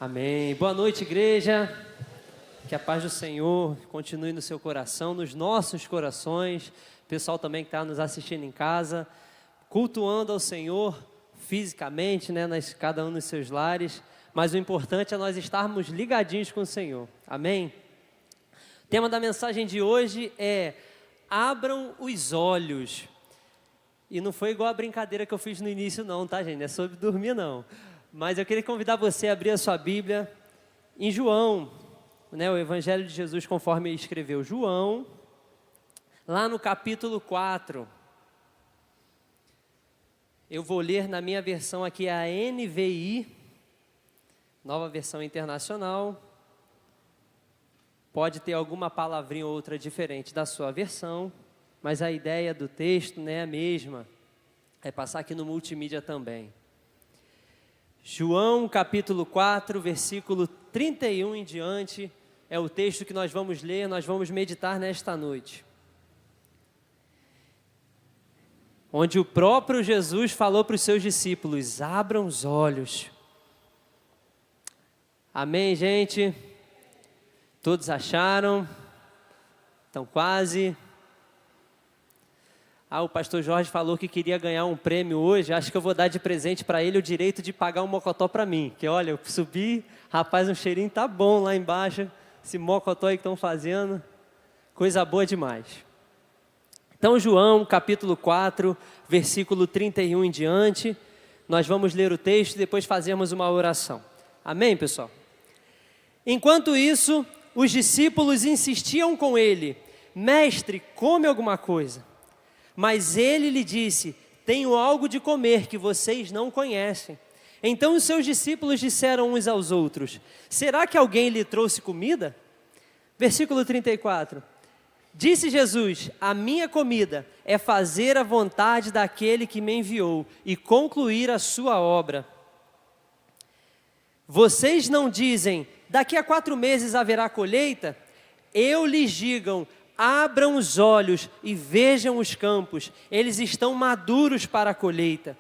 Amém. Boa noite, igreja. Que a paz do Senhor continue no seu coração, nos nossos corações. Pessoal também que está nos assistindo em casa, cultuando ao Senhor fisicamente, né, cada um nos seus lares. Mas o importante é nós estarmos ligadinhos com o Senhor. Amém? O tema da mensagem de hoje é: abram os olhos. E não foi igual a brincadeira que eu fiz no início não, tá, gente? Não é sobre dormir não. Mas eu queria convidar você a abrir a sua Bíblia em João, né, o Evangelho de Jesus conforme escreveu João, lá no capítulo 4. Eu vou ler na minha versão aqui, a NVI, Nova Versão Internacional. Pode ter alguma palavrinha ou outra diferente da sua versão, mas a ideia do texto, né, é a mesma. É passar aqui no multimídia também. João capítulo 4, versículo 31 em diante, é o texto que nós vamos ler, nós vamos meditar nesta noite. Onde o próprio Jesus falou para os seus discípulos: abram os olhos. Amém, gente? Todos acharam? Estão quase. O pastor Jorge falou que queria ganhar um prêmio hoje. Acho que eu vou dar de presente para ele o direito de pagar um mocotó para mim. Que olha, eu subi, rapaz, um cheirinho tá bom lá embaixo. Esse mocotó aí que estão fazendo, coisa boa demais. Então, João, capítulo 4, versículo 31 em diante. Nós vamos ler o texto e depois fazermos uma oração. Amém, pessoal? Enquanto isso, os discípulos insistiam com ele: mestre, come alguma coisa. Mas ele lhe disse: tenho algo de comer que vocês não conhecem. Então os seus discípulos disseram uns aos outros: será que alguém lhe trouxe comida? Versículo 34. Disse Jesus: a minha comida é fazer a vontade daquele que me enviou e concluir a sua obra. Vocês não dizem: daqui a 4 meses haverá colheita? Eu lhes digo: abram os olhos e vejam os campos, eles estão maduros para a colheita.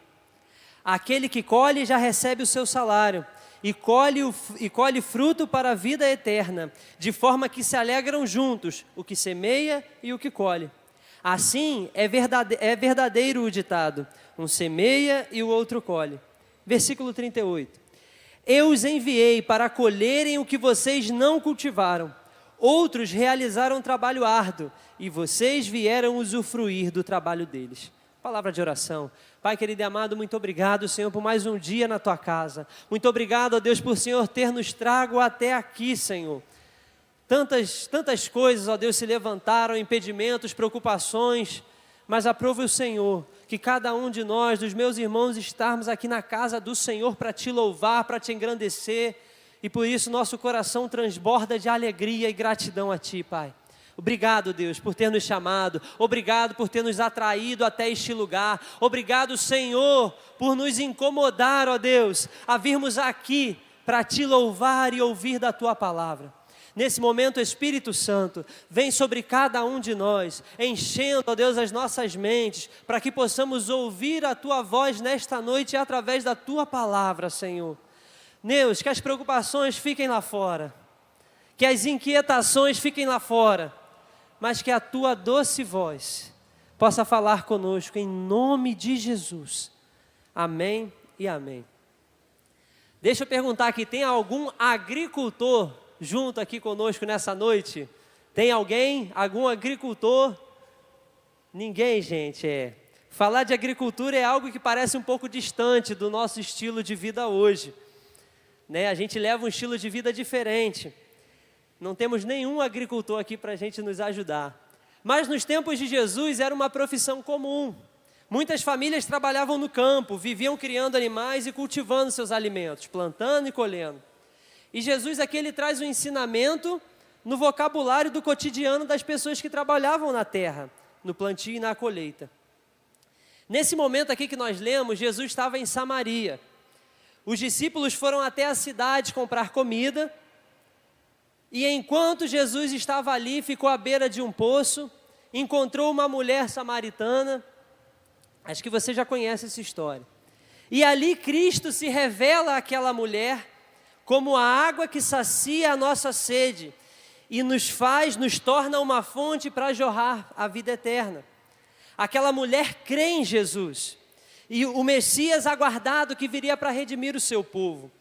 Aquele que colhe já recebe o seu salário e colhe fruto para a vida eterna, de forma que se alegram juntos o que semeia e o que colhe. Assim é verdadeiro o ditado: um semeia e o outro colhe. Versículo 38. Eu os enviei para colherem o que vocês não cultivaram. Outros realizaram um trabalho árduo e vocês vieram usufruir do trabalho deles. Palavra de oração. Pai querido e amado, muito obrigado, Senhor, por mais um dia na Tua casa. Muito obrigado, ó Deus, por Senhor ter nos trago até aqui, Senhor. Tantas coisas, ó Deus, se levantaram, impedimentos, preocupações, mas aprove o Senhor que cada um de nós, dos meus irmãos, estarmos aqui na casa do Senhor para Te louvar, para Te engrandecer. E por isso nosso coração transborda de alegria e gratidão a Ti, Pai. Obrigado, Deus, por ter nos chamado. Obrigado por ter nos atraído até este lugar. Obrigado, Senhor, por nos incomodar, ó Deus, a virmos aqui para Te louvar e ouvir da Tua palavra. Nesse momento, Espírito Santo, vem sobre cada um de nós, enchendo, ó Deus, as nossas mentes, para que possamos ouvir a Tua voz nesta noite através da Tua palavra, Senhor. Deus, que as preocupações fiquem lá fora, que as inquietações fiquem lá fora, mas que a Tua doce voz possa falar conosco em nome de Jesus. Amém e amém. Deixa eu perguntar aqui, tem algum agricultor junto aqui conosco nessa noite? Tem alguém? Algum agricultor? Ninguém, gente, Falar de agricultura é algo que parece um pouco distante do nosso estilo de vida hoje. A gente leva um estilo de vida diferente. Não temos nenhum agricultor aqui para a gente nos ajudar. Mas nos tempos de Jesus era uma profissão comum. Muitas famílias trabalhavam no campo, viviam criando animais e cultivando seus alimentos, plantando e colhendo. E Jesus aqui ele traz um ensinamento no vocabulário do cotidiano das pessoas que trabalhavam na terra, no plantio e na colheita. Nesse momento aqui que nós lemos, Jesus estava em Samaria. Os discípulos foram até a cidade comprar comida, e enquanto Jesus estava ali, ficou à beira de um poço, encontrou uma mulher samaritana. Acho que você já conhece essa história. E ali Cristo se revela àquela mulher como a água que sacia a nossa sede e nos torna uma fonte para jorrar a vida eterna. Aquela mulher crê em Jesus e o Messias aguardado que viria para redimir o seu povo.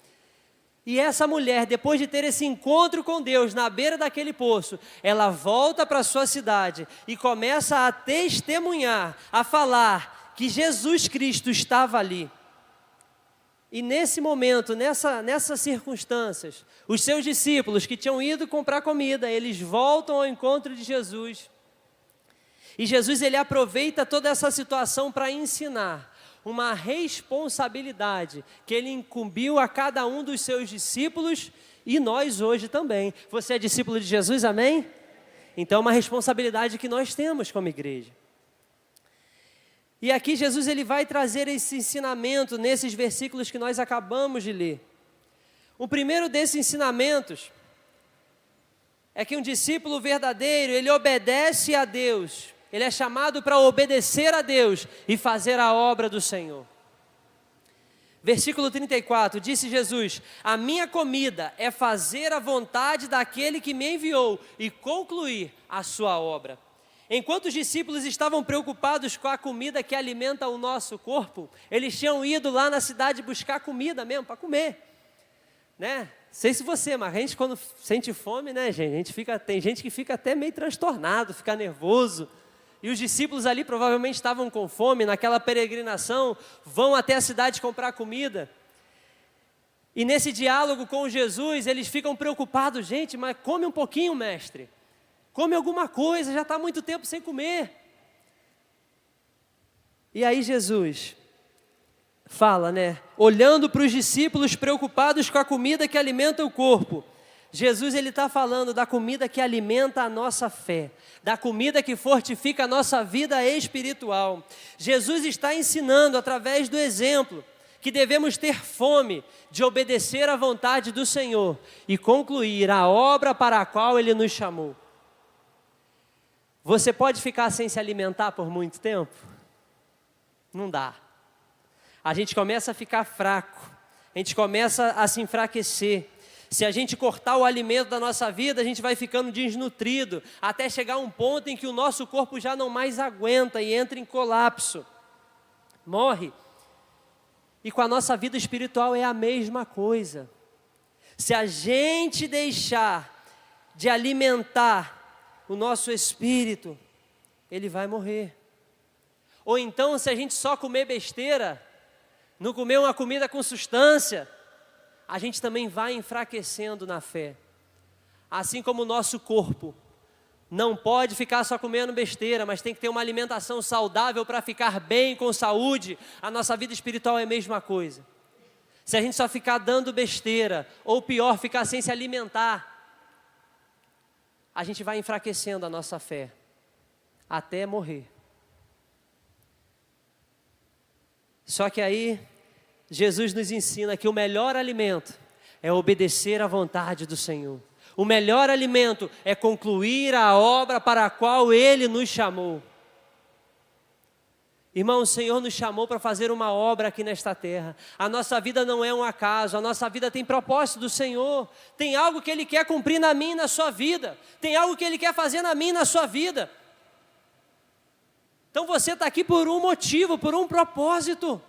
E essa mulher, depois de ter esse encontro com Deus na beira daquele poço, ela volta para a sua cidade e começa a testemunhar, a falar que Jesus Cristo estava ali. E nesse momento, nessas circunstâncias, os seus discípulos que tinham ido comprar comida, eles voltam ao encontro de Jesus. E Jesus, ele aproveita toda essa situação para ensinar uma responsabilidade que ele incumbiu a cada um dos seus discípulos e nós hoje também. Você é discípulo de Jesus, amém? Então é uma responsabilidade que nós temos como igreja. E aqui Jesus ele vai trazer esse ensinamento nesses versículos que nós acabamos de ler. O primeiro desses ensinamentos é que um discípulo verdadeiro, ele obedece a Deus. Ele é chamado para obedecer a Deus e fazer a obra do Senhor. Versículo 34, disse Jesus: a minha comida é fazer a vontade daquele que me enviou e concluir a sua obra. Enquanto os discípulos estavam preocupados com a comida que alimenta o nosso corpo, eles tinham ido lá na cidade buscar comida mesmo, para comer, né? Não sei se você, mas a gente quando sente fome, né, gente? Tem gente que fica até meio transtornado, fica nervoso. E os discípulos ali provavelmente estavam com fome, naquela peregrinação, vão até a cidade comprar comida. E nesse diálogo com Jesus, eles ficam preocupados, gente, mas come um pouquinho, mestre. Come alguma coisa, já está muito tempo sem comer. E aí Jesus fala, né? Olhando para os discípulos preocupados com a comida que alimenta o corpo. Jesus ele está falando da comida que alimenta a nossa fé, da comida que fortifica a nossa vida espiritual. Jesus está ensinando através do exemplo que devemos ter fome de obedecer à vontade do Senhor e concluir a obra para a qual Ele nos chamou. Você pode ficar sem se alimentar por muito tempo? Não dá. A gente começa a ficar fraco, a gente começa a se enfraquecer. Se a gente cortar o alimento da nossa vida, a gente vai ficando desnutrido, até chegar a um ponto em que o nosso corpo já não mais aguenta e entra em colapso, morre. E com a nossa vida espiritual é a mesma coisa. Se a gente deixar de alimentar o nosso espírito, ele vai morrer. Ou então, se a gente só comer besteira, não comer uma comida com substância, a gente também vai enfraquecendo na fé. Assim como o nosso corpo não pode ficar só comendo besteira, mas tem que ter uma alimentação saudável para ficar bem, com saúde, a nossa vida espiritual é a mesma coisa. Se a gente só ficar dando besteira, ou pior, ficar sem se alimentar, a gente vai enfraquecendo a nossa fé, até morrer. Só que aí, Jesus nos ensina que o melhor alimento é obedecer à vontade do Senhor. O melhor alimento é concluir a obra para a qual Ele nos chamou. Irmão, o Senhor nos chamou para fazer uma obra aqui nesta terra. A nossa vida não é um acaso, a nossa vida tem propósito do Senhor. Tem algo que Ele quer cumprir na minha e na sua vida. Tem algo que Ele quer fazer na minha e na sua vida. Então você está aqui por um motivo, por um propósito,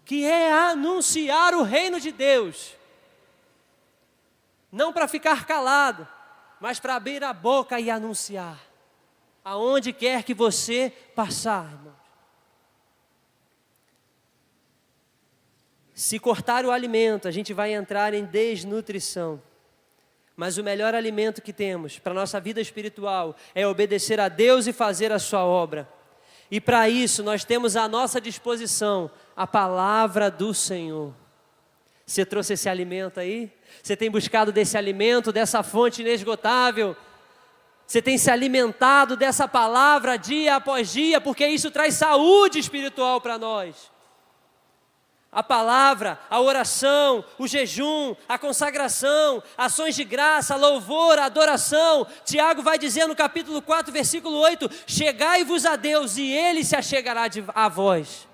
que é anunciar o reino de Deus. Não para ficar calado, mas para abrir a boca e anunciar. Aonde quer que você passar, irmão. Se cortar o alimento, a gente vai entrar em desnutrição. Mas o melhor alimento que temos para a nossa vida espiritual é obedecer a Deus e fazer a sua obra. E para isso nós temos à nossa disposição a palavra do Senhor. Você trouxe esse alimento aí? Você tem buscado desse alimento, dessa fonte inesgotável? Você tem se alimentado dessa palavra dia após dia, porque isso traz saúde espiritual para nós. A palavra, a oração, o jejum, a consagração, ações de graça, louvor, adoração. Tiago vai dizer no capítulo 4, versículo 8, chegai-vos a Deus e Ele se achegará a vós.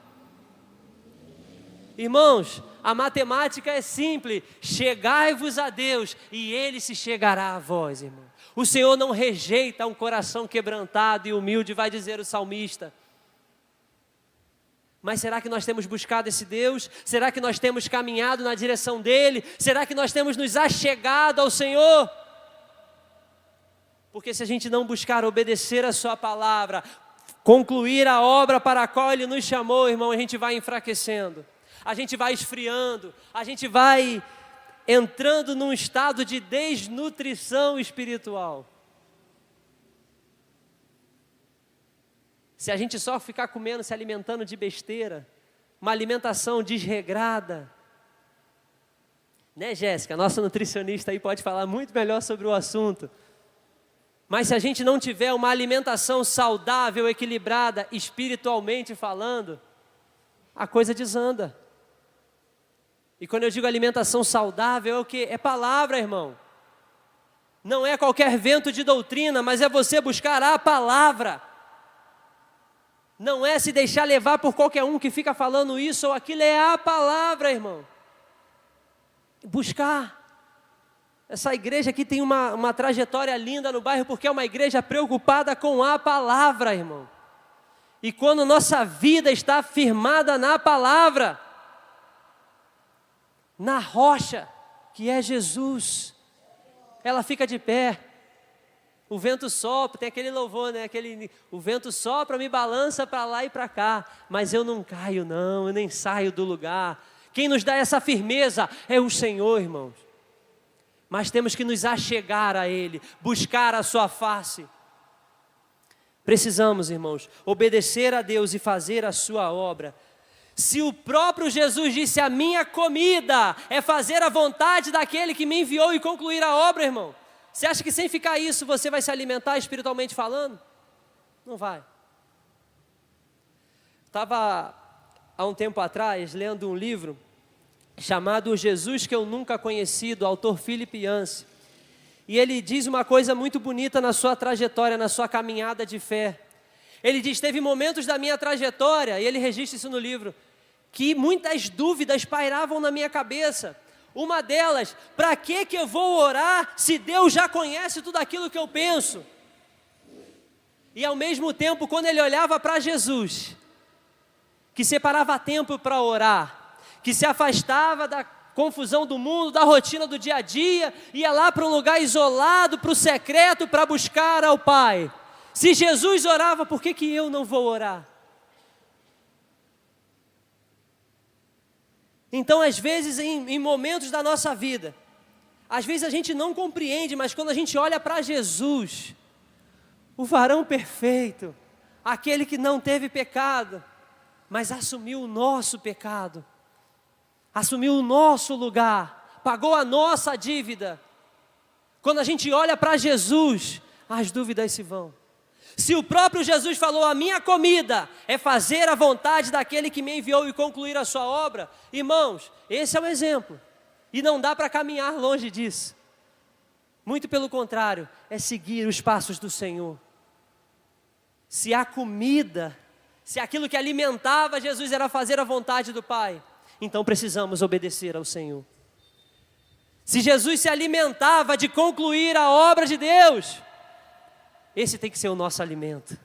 Irmãos, A matemática é simples: chegai-vos a Deus e Ele se chegará a vós, irmão. O Senhor não rejeita um coração quebrantado e humilde, vai dizer o salmista. Mas será que nós temos buscado esse Deus? Será que nós temos caminhado na direção dEle? Será que nós temos nos achegado ao Senhor? Porque se a gente não buscar obedecer a sua palavra, concluir a obra para a qual Ele nos chamou, irmão, a gente vai enfraquecendo, a gente vai esfriando, a gente vai entrando num estado de desnutrição espiritual. Se a gente só ficar comendo, se alimentando de besteira, uma alimentação desregrada, né, Jéssica? Nossa nutricionista aí pode falar muito melhor sobre o assunto. Mas se a gente não tiver uma alimentação saudável, equilibrada, espiritualmente falando, a coisa desanda. E quando eu digo alimentação saudável, é o quê? É palavra, irmão. Não é qualquer vento de doutrina, mas é você buscar a palavra. Não é se deixar levar por qualquer um que fica falando isso ou aquilo, é a palavra, irmão. Buscar. Essa igreja aqui tem uma trajetória linda no bairro, porque é uma igreja preocupada com a palavra, irmão. E quando nossa vida está firmada na palavra, na rocha, que é Jesus, ela fica de pé. O vento sopra, tem aquele louvor, né? O vento sopra, me balança para lá e para cá, mas eu não caio não, eu nem saio do lugar. Quem nos dá essa firmeza é o Senhor, irmãos. Mas temos que nos achegar a Ele, buscar a sua face. Precisamos, irmãos, obedecer a Deus e fazer a sua obra. Se o próprio Jesus disse: a minha comida é fazer a vontade daquele que me enviou e concluir a obra, irmão. Você acha que sem ficar isso você vai se alimentar espiritualmente falando? Não vai. Estava há um tempo atrás lendo um livro chamado O Jesus que eu nunca conheci, do autor Philip Yancey. E ele diz uma coisa muito bonita na sua trajetória, na sua caminhada de fé. Ele diz: teve momentos da minha trajetória, e ele registra isso no livro, que muitas dúvidas pairavam na minha cabeça. Uma delas: para que eu vou orar se Deus já conhece tudo aquilo que eu penso? E ao mesmo tempo, quando ele olhava para Jesus, que separava tempo para orar, que se afastava da confusão do mundo, da rotina do dia a dia, ia lá para um lugar isolado, para o secreto, para buscar ao Pai. Se Jesus orava, por que eu não vou orar? Então, às vezes, em momentos da nossa vida, às vezes a gente não compreende, mas quando a gente olha para Jesus, o varão perfeito, aquele que não teve pecado, mas assumiu o nosso pecado, assumiu o nosso lugar, pagou a nossa dívida. Quando a gente olha para Jesus, as dúvidas se vão. Se o próprio Jesus falou: a minha comida é fazer a vontade daquele que me enviou e concluir a sua obra, irmãos, esse é o exemplo. E não dá para caminhar longe disso. Muito pelo contrário, é seguir os passos do Senhor. Se a comida, se aquilo que alimentava Jesus era fazer a vontade do Pai, então precisamos obedecer ao Senhor. Se Jesus se alimentava de concluir a obra de Deus, esse tem que ser o nosso alimento.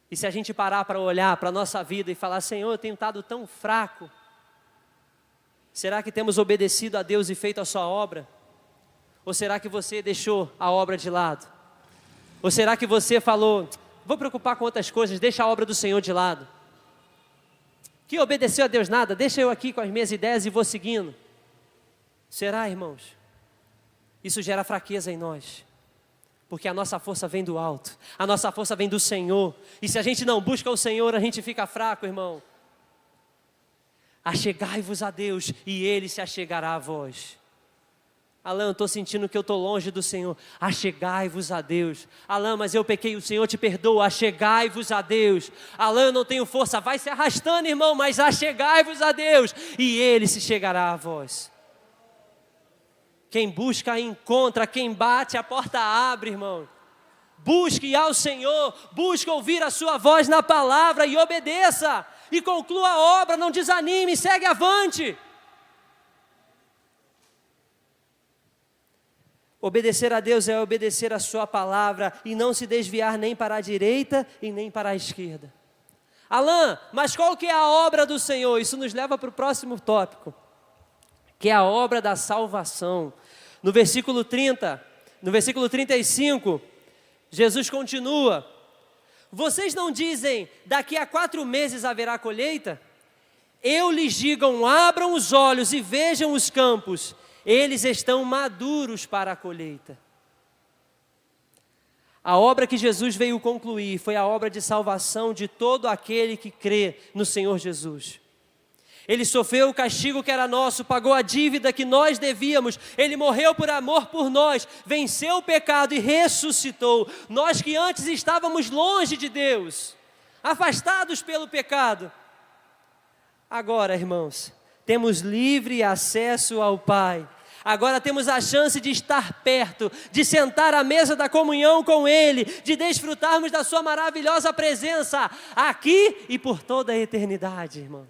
E se a gente parar para olhar para a nossa vida e falar: Senhor, eu tenho estado tão fraco, será que temos obedecido a Deus e feito a sua obra? Ou será que você deixou a obra de lado? Ou será que você falou: vou preocupar com outras coisas, deixa a obra do Senhor de lado? Que obedeceu a Deus nada, deixa eu aqui com as minhas ideias e vou seguindo. Será, irmãos? Isso gera fraqueza em nós. Porque a nossa força vem do alto, a nossa força vem do Senhor. E se a gente não busca o Senhor, a gente fica fraco, irmão. Achegai-vos a Deus e Ele se achegará a vós. Alain, eu estou sentindo que eu estou longe do Senhor. Achegai-vos a Deus. Alain, mas eu pequei, o Senhor te perdoa. Achegai-vos a Deus. Alain, eu não tenho força. Vai se arrastando, irmão, mas achegai-vos a Deus e Ele se chegará a vós. Quem busca, encontra. Quem bate, a porta abre, irmão. Busque ao Senhor. Busque ouvir a sua voz na palavra e obedeça. e conclua a obra, não desanime, segue avante. Obedecer a Deus é obedecer a sua palavra e não se desviar nem para a direita e nem para a esquerda. Alain, mas qual que é a obra do Senhor? Isso nos leva para o próximo tópico, que é a obra da salvação. No versículo 30, no versículo 35, Jesus continua: vocês não dizem, daqui a 4 meses haverá colheita? Eu lhes digo, abram os olhos e vejam os campos, eles estão maduros para a colheita. A obra que Jesus veio concluir foi a obra de salvação de todo aquele que crê no Senhor Jesus. Ele sofreu o castigo que era nosso, pagou a dívida que nós devíamos, Ele morreu por amor por nós, venceu o pecado e ressuscitou. Nós que antes estávamos longe de Deus, afastados pelo pecado, agora, irmãos, temos livre acesso ao Pai. Agora temos a chance de estar perto, de sentar à mesa da comunhão com Ele, de desfrutarmos da sua maravilhosa presença, aqui e por toda a eternidade, irmão.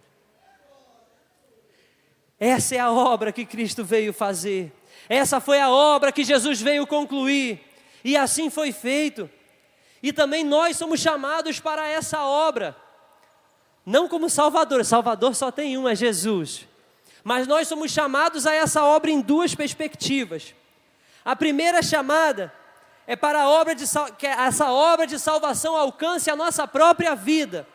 Essa é a obra que Cristo veio fazer. Essa foi a obra que Jesus veio concluir. E assim foi feito. E também nós somos chamados para essa obra. Não como Salvador. Salvador só tem um, é Jesus. Mas nós somos chamados a essa obra em 2 perspectivas. A primeira chamada é para que essa obra de salvação alcance a nossa própria vida.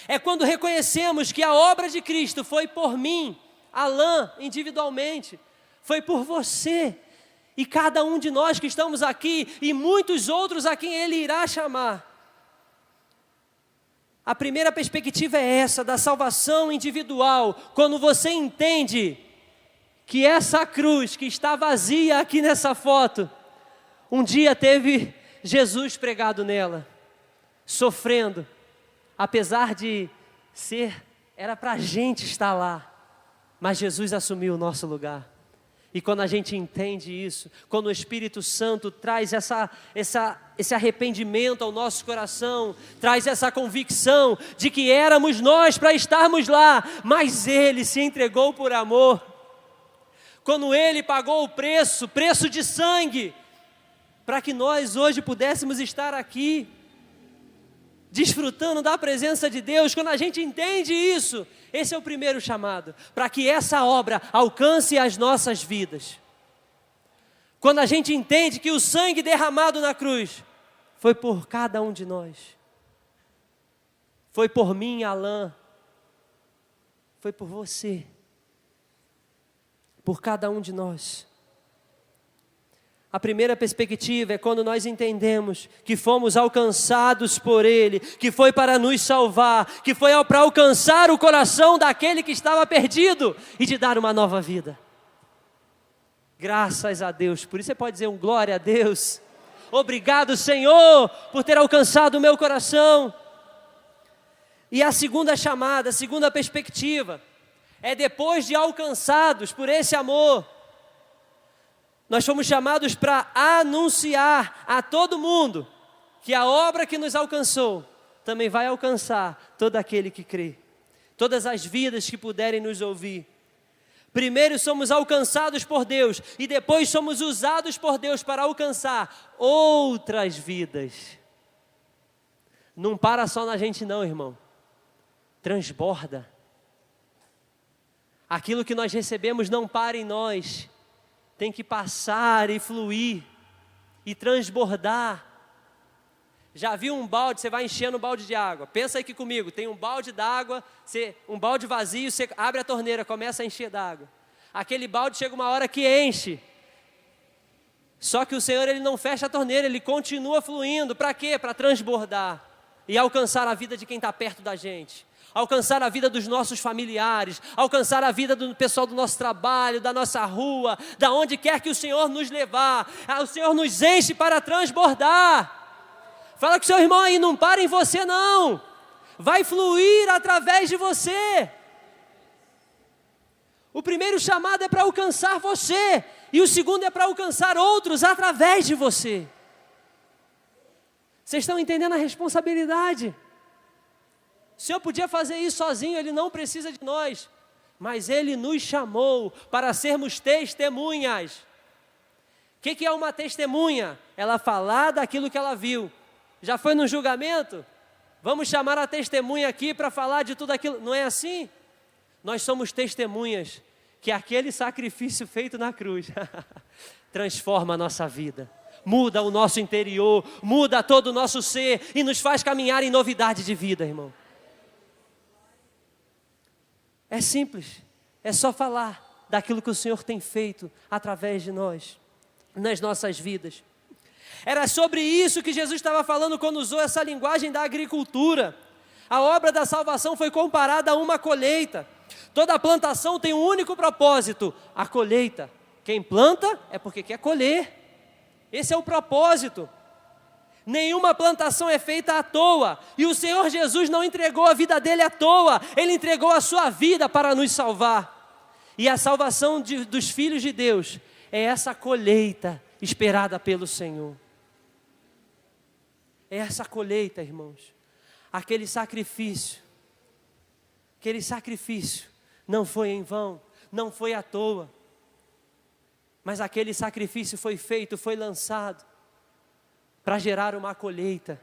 É quando reconhecemos que a obra de Cristo foi por mim, Alain, individualmente, foi por você e cada um de nós que estamos aqui e muitos outros a quem Ele irá chamar. A primeira perspectiva é essa, da salvação individual, quando você entende que essa cruz que está vazia aqui nessa foto, um dia teve Jesus pregado nela, sofrendo, apesar de era para a gente estar lá, mas Jesus assumiu o nosso lugar. E quando a gente entende isso, quando o Espírito Santo traz esse arrependimento ao nosso coração, traz essa convicção de que éramos nós para estarmos lá, mas Ele se entregou por amor. Quando Ele pagou o preço de sangue, para que nós hoje pudéssemos estar aqui, desfrutando da presença de Deus. Quando a gente entende isso, esse é o primeiro chamado, para que essa obra alcance as nossas vidas. Quando a gente entende que o sangue derramado na cruz foi por cada um de nós, foi por mim, Alain, foi por você, por cada um de nós. A primeira perspectiva é quando nós entendemos que fomos alcançados por Ele, que foi para nos salvar, que foi para alcançar o coração daquele que estava perdido e de dar uma nova vida. Graças a Deus. Por isso você pode dizer glória a Deus. Obrigado, Senhor, por ter alcançado o meu coração. E a segunda chamada, a segunda perspectiva, é depois de alcançados por esse amor, nós fomos chamados para anunciar a todo mundo que a obra que nos alcançou também vai alcançar todo aquele que crê, todas as vidas que puderem nos ouvir. Primeiro somos alcançados por Deus e depois somos usados por Deus para alcançar outras vidas. Não para só na gente não, irmão. Transborda. Aquilo que nós recebemos não para em nós. Tem que passar e fluir e transbordar. Já viu um balde, você vai enchendo um balde de água. Pensa aqui comigo, tem um balde d'água, um balde vazio, você abre a torneira, começa a encher d'água. Aquele balde chega uma hora que enche. Só que o Senhor, Ele não fecha a torneira, Ele continua fluindo. Para quê? Para transbordar e alcançar a vida de quem está perto da gente. Alcançar a vida dos nossos familiares, alcançar a vida do pessoal do nosso trabalho, da nossa rua, da onde quer que o Senhor nos levar. O Senhor nos enche para transbordar. Fala com o seu irmão aí, não para em você não. Vai fluir através de você. O primeiro chamado é para alcançar você, e o segundo é para alcançar outros através de você. Vocês estão entendendo a responsabilidade? O Senhor podia fazer isso sozinho, Ele não precisa de nós. Mas Ele nos chamou para sermos testemunhas. O que é uma testemunha? Ela falar daquilo que ela viu. Já foi no julgamento? Vamos chamar a testemunha aqui para falar de tudo aquilo. Não é assim? Nós somos testemunhas que aquele sacrifício feito na cruz transforma a nossa vida. Muda o nosso interior, muda todo o nosso ser e nos faz caminhar em novidade de vida, irmão. É simples, é só falar daquilo que o Senhor tem feito através de nós, nas nossas vidas. Era sobre isso que Jesus estava falando quando usou essa linguagem da agricultura. A obra da salvação foi comparada a uma colheita. Toda plantação tem um único propósito, a colheita. Quem planta é porque quer colher. Esse é o propósito. Nenhuma plantação é feita à toa. E o Senhor Jesus não entregou a vida dele à toa. Ele entregou a sua vida para nos salvar. E a salvação dos filhos de Deus é essa colheita esperada pelo Senhor. É essa colheita, irmãos. Aquele sacrifício não foi em vão, não foi à toa. Mas aquele sacrifício foi feito, foi lançado para gerar uma colheita.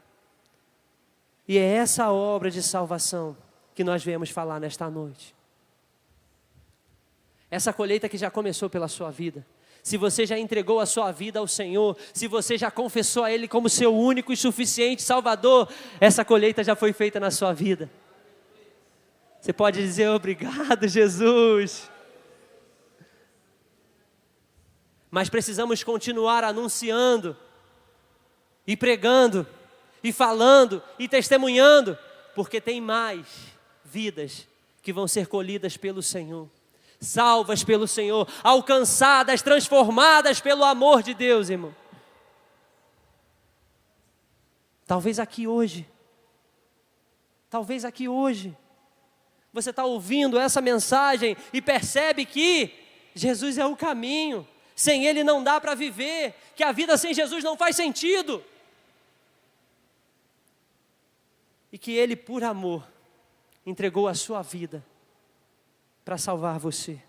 E é essa obra de salvação que nós viemos falar nesta noite. Essa colheita que já começou pela sua vida. Se você já entregou a sua vida ao Senhor, se você já confessou a Ele como seu único e suficiente Salvador, essa colheita já foi feita na sua vida. Você pode dizer obrigado, Jesus. Mas precisamos continuar anunciando, e pregando, e falando, e testemunhando, porque tem mais vidas que vão ser colhidas pelo Senhor, salvas pelo Senhor, alcançadas, transformadas pelo amor de Deus, irmão. Talvez aqui hoje, você está ouvindo essa mensagem e percebe que Jesus é o caminho, sem Ele não dá para viver, que a vida sem Jesus não faz sentido. E que Ele, por amor, entregou a sua vida para salvar você.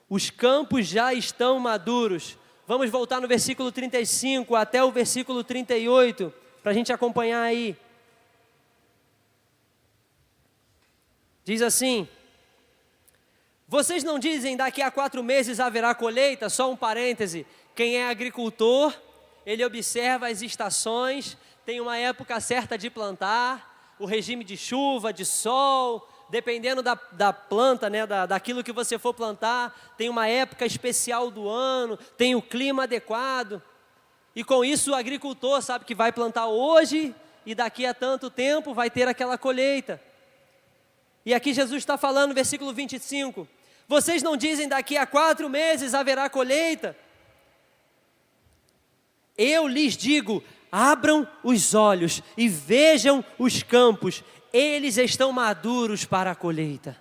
Os campos já estão maduros. Vamos voltar no versículo 35 até o versículo 38, para a gente acompanhar aí. Diz assim: vocês não dizem daqui a 4 meses haverá colheita? Só um parêntese, quem é agricultor, ele observa as estações, tem uma época certa de plantar, o regime de chuva, de sol, dependendo da planta, né, daquilo que você for plantar, tem uma época especial do ano, tem o clima adequado, e com isso o agricultor sabe que vai plantar hoje, e daqui a tanto tempo vai ter aquela colheita. E aqui Jesus está falando no versículo 25, vocês não dizem daqui a 4 meses haverá colheita? Eu lhes digo, abram os olhos e vejam os campos, eles estão maduros para a colheita.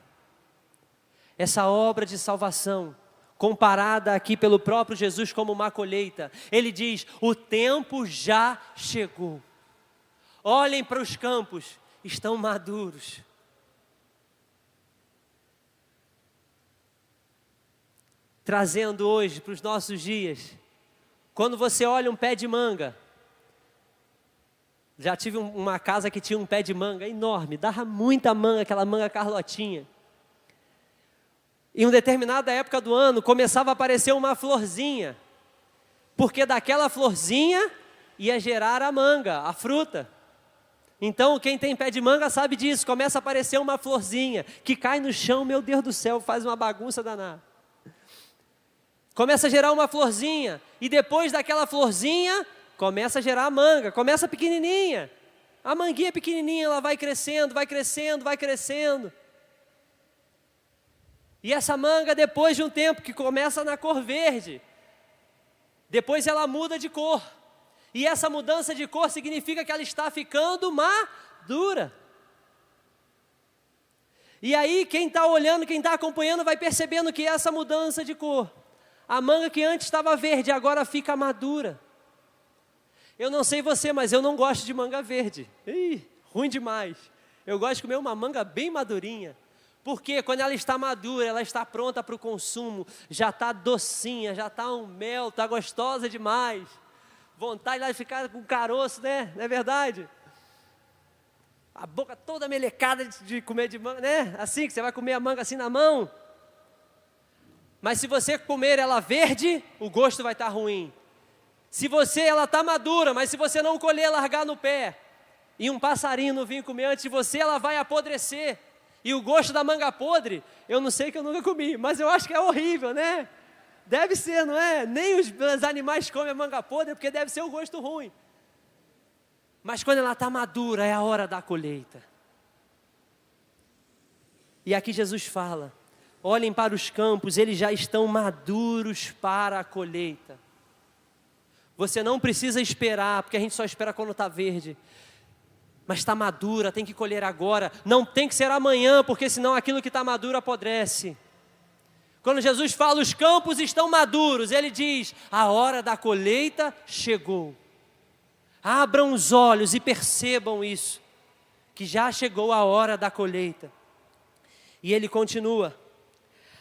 Essa obra de salvação, comparada aqui pelo próprio Jesus como uma colheita, ele diz, o tempo já chegou. Olhem para os campos, estão maduros. Trazendo hoje para os nossos dias, quando você olha um pé de manga, já tive uma casa que tinha um pé de manga enorme, dava muita manga, aquela manga carlotinha. Em uma determinada época do ano, começava a aparecer uma florzinha, porque daquela florzinha ia gerar a manga, a fruta. Então, quem tem pé de manga sabe disso, começa a aparecer uma florzinha, que cai no chão, meu Deus do céu, faz uma bagunça danada. Começa a gerar uma florzinha, e depois daquela florzinha, começa a gerar a manga, começa pequenininha. A manguinha pequenininha, ela vai crescendo, vai crescendo, vai crescendo. E essa manga, depois de um tempo, que começa na cor verde, depois ela muda de cor. E essa mudança de cor significa que ela está ficando madura. E aí, quem está olhando, quem está acompanhando, vai percebendo que essa mudança de cor, a manga que antes estava verde, agora fica madura. Eu não sei você, mas eu não gosto de manga verde. Ih, Ruim demais. Eu gosto de comer uma manga bem madurinha. Porque quando ela está madura, ela está pronta para o consumo, já está docinha, já está um mel, está gostosa demais. Vontade de ficar com caroço, né? Não é verdade? A boca toda melecada de comer de manga, né? Assim, que você vai comer a manga assim na mão. Mas se você comer ela verde, o gosto vai estar ruim. Se ela está madura, mas se você não colher, largar no pé, e um passarinho não vir comer antes de você, ela vai apodrecer. E o gosto da manga podre, eu não sei, que eu nunca comi, mas eu acho que é horrível, né? Deve ser, não é? Nem os animais comem a manga podre, porque deve ser um gosto ruim. Mas quando ela está madura, é a hora da colheita. E aqui Jesus fala, olhem para os campos, eles já estão maduros para a colheita. Você não precisa esperar, porque a gente só espera quando está verde. Mas está madura, tem que colher agora. Não tem que ser amanhã, porque senão aquilo que está maduro apodrece. Quando Jesus fala, os campos estão maduros, Ele diz, a hora da colheita chegou. Abram os olhos e percebam isso, que já chegou a hora da colheita. E Ele continua,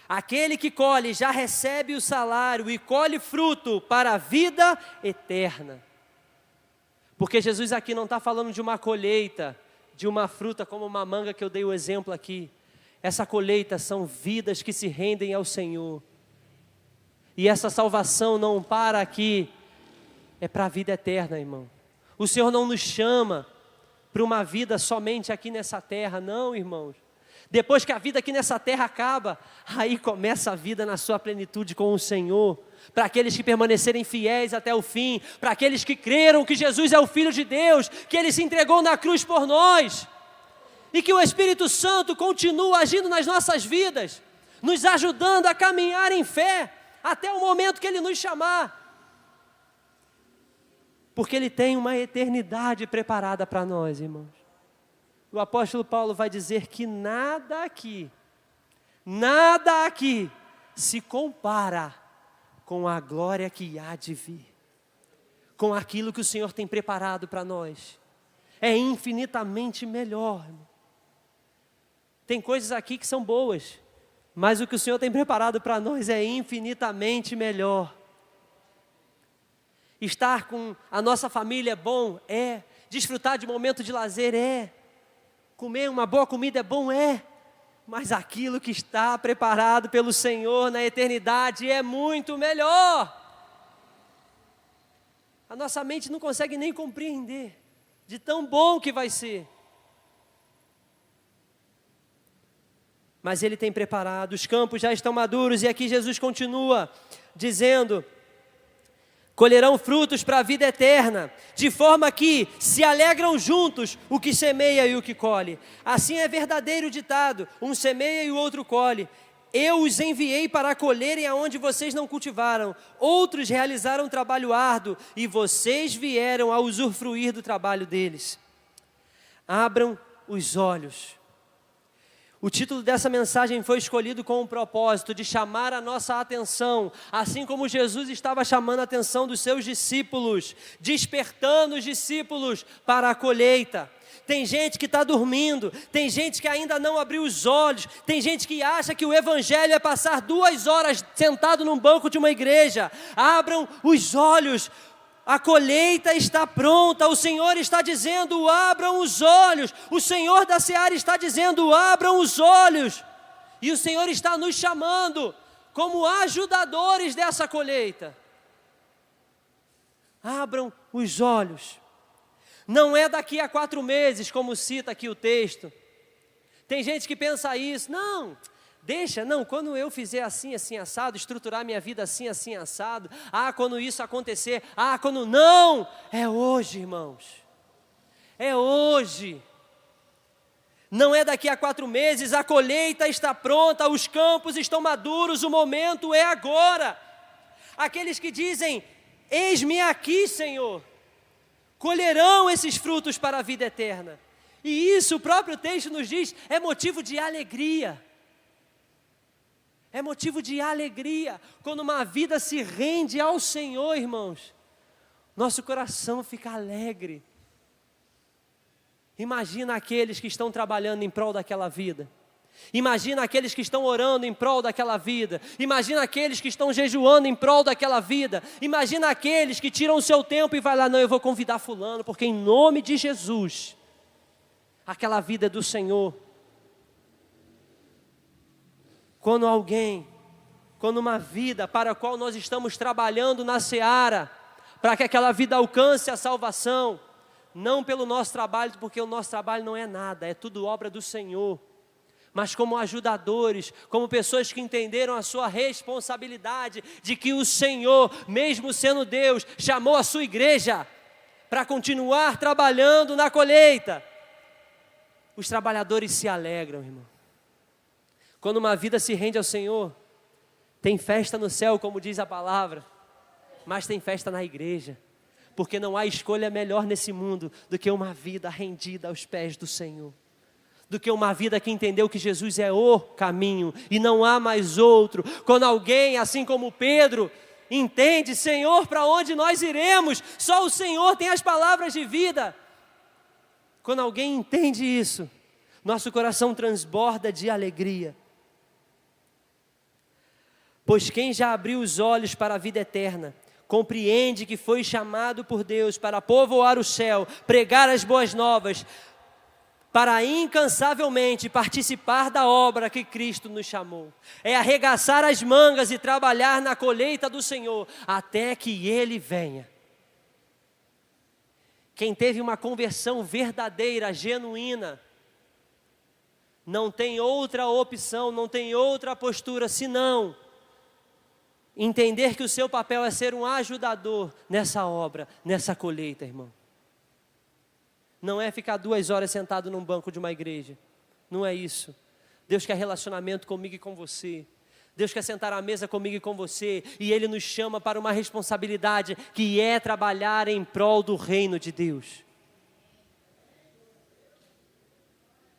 aquele que colhe já recebe o salário e colhe fruto para a vida eterna. Porque Jesus aqui não está falando de uma colheita, de uma fruta como uma manga que eu dei o exemplo aqui. Essa colheita são vidas que se rendem ao Senhor. E essa salvação não para aqui, é para a vida eterna, irmão. O Senhor não nos chama para uma vida somente aqui nessa terra, não, irmãos. Depois que a vida aqui nessa terra acaba, aí começa a vida na sua plenitude com o Senhor. Para aqueles que permanecerem fiéis até o fim, para aqueles que creram que Jesus é o Filho de Deus, que Ele se entregou na cruz por nós, e que o Espírito Santo continua agindo nas nossas vidas, nos ajudando a caminhar em fé, até o momento que Ele nos chamar, porque Ele tem uma eternidade preparada para nós, irmãos. O apóstolo Paulo vai dizer que nada aqui se compara com a glória que há de vir, com aquilo que o Senhor tem preparado para nós. É infinitamente melhor. Tem coisas aqui que são boas, mas o que o Senhor tem preparado para nós é infinitamente melhor. Estar com a nossa família é bom? É. Desfrutar de momento de lazer? É. Comer uma boa comida é bom? É. Mas aquilo que está preparado pelo Senhor na eternidade é muito melhor. A nossa mente não consegue nem compreender de tão bom que vai ser. Mas Ele tem preparado, os campos já estão maduros, e aqui Jesus continua dizendo, colherão frutos para a vida eterna, de forma que se alegram juntos o que semeia e o que colhe. Assim é verdadeiro ditado, um semeia e o outro colhe. Eu os enviei para colherem aonde vocês não cultivaram, outros realizaram trabalho árduo, e vocês vieram a usufruir do trabalho deles. Abram os olhos. O título dessa mensagem foi escolhido com o propósito de chamar a nossa atenção, assim como Jesus estava chamando a atenção dos seus discípulos, despertando os discípulos para a colheita. Tem gente que está dormindo, tem gente que ainda não abriu os olhos, tem gente que acha que o evangelho é passar 2 horas sentado num banco de uma igreja. Abram os olhos. A colheita está pronta, o Senhor está dizendo, abram os olhos. O Senhor da Seara está dizendo, abram os olhos. E o Senhor está nos chamando como ajudadores dessa colheita. Abram os olhos. Não é daqui a 4 meses, como cita aqui o texto. Tem gente que pensa isso, quando eu fizer assim, assim, assado, estruturar minha vida assim, assim, assado, quando isso acontecer, não, é hoje, irmãos, é hoje, não é daqui a 4 meses, a colheita está pronta, os campos estão maduros, o momento é agora. Aqueles que dizem, eis-me aqui, Senhor, colherão esses frutos para a vida eterna, e isso o próprio texto nos diz, é motivo de alegria. É motivo de alegria, quando uma vida se rende ao Senhor, irmãos, nosso coração fica alegre. Imagina aqueles que estão trabalhando em prol daquela vida. Imagina aqueles que estão orando em prol daquela vida. Imagina aqueles que estão jejuando em prol daquela vida. Imagina aqueles que tiram o seu tempo e vai lá, não, eu vou convidar fulano, porque em nome de Jesus, aquela vida é do Senhor. Quando uma vida para a qual nós estamos trabalhando na seara, para que aquela vida alcance a salvação, não pelo nosso trabalho, porque o nosso trabalho não é nada, é tudo obra do Senhor, mas como ajudadores, como pessoas que entenderam a sua responsabilidade, de que o Senhor, mesmo sendo Deus, chamou a sua igreja, para continuar trabalhando na colheita. Os trabalhadores se alegram, irmão. Quando uma vida se rende ao Senhor, tem festa no céu, como diz a palavra, mas tem festa na igreja, porque não há escolha melhor nesse mundo do que uma vida rendida aos pés do Senhor, do que uma vida que entendeu que Jesus é o caminho e não há mais outro. Quando alguém, assim como Pedro, entende, Senhor, para onde nós iremos? Só o Senhor tem as palavras de vida. Quando alguém entende isso, nosso coração transborda de alegria. Pois quem já abriu os olhos para a vida eterna, compreende que foi chamado por Deus para povoar o céu, pregar as boas novas, para incansavelmente participar da obra que Cristo nos chamou. É arregaçar as mangas e trabalhar na colheita do Senhor, até que Ele venha. Quem teve uma conversão verdadeira, genuína, não tem outra opção, não tem outra postura, senão entender que o seu papel é ser um ajudador nessa obra, nessa colheita, irmão. Não é ficar 2 horas sentado num banco de uma igreja. Não é isso. Deus quer relacionamento comigo e com você. Deus quer sentar à mesa comigo e com você. E Ele nos chama para uma responsabilidade, que é trabalhar em prol do reino de Deus.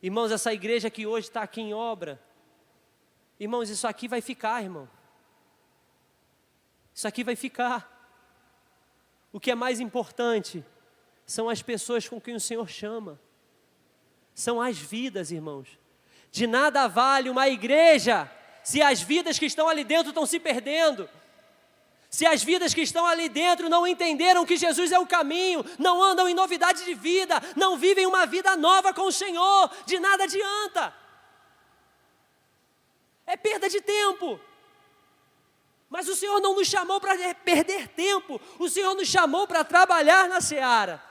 Irmãos, essa igreja que hoje está aqui em obra, irmãos, isso aqui vai ficar, irmão. Isso aqui vai ficar. O que é mais importante são as pessoas com quem o Senhor chama. São as vidas, irmãos. De nada vale uma igreja se as vidas que estão ali dentro estão se perdendo. Se as vidas que estão ali dentro não entenderam que Jesus é o caminho, não andam em novidade de vida, não vivem uma vida nova com o Senhor, de nada adianta. É perda de tempo. Mas o Senhor não nos chamou para perder tempo, o Senhor nos chamou para trabalhar na seara.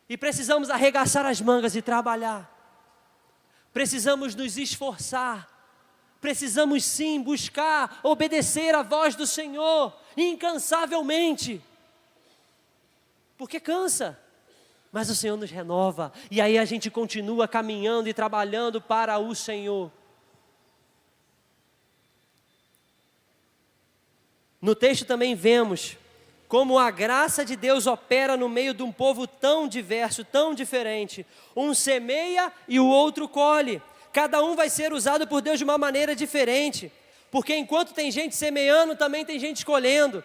E precisamos arregaçar as mangas e trabalhar. Precisamos nos esforçar. Precisamos sim buscar, obedecer a voz do Senhor, incansavelmente. Porque cansa, mas o Senhor nos renova. E aí a gente continua caminhando e trabalhando para o Senhor. No texto também vemos como a graça de Deus opera no meio de um povo tão diverso, tão diferente. Um semeia e o outro colhe. Cada um vai ser usado por Deus de uma maneira diferente. Porque enquanto tem gente semeando, também tem gente colhendo.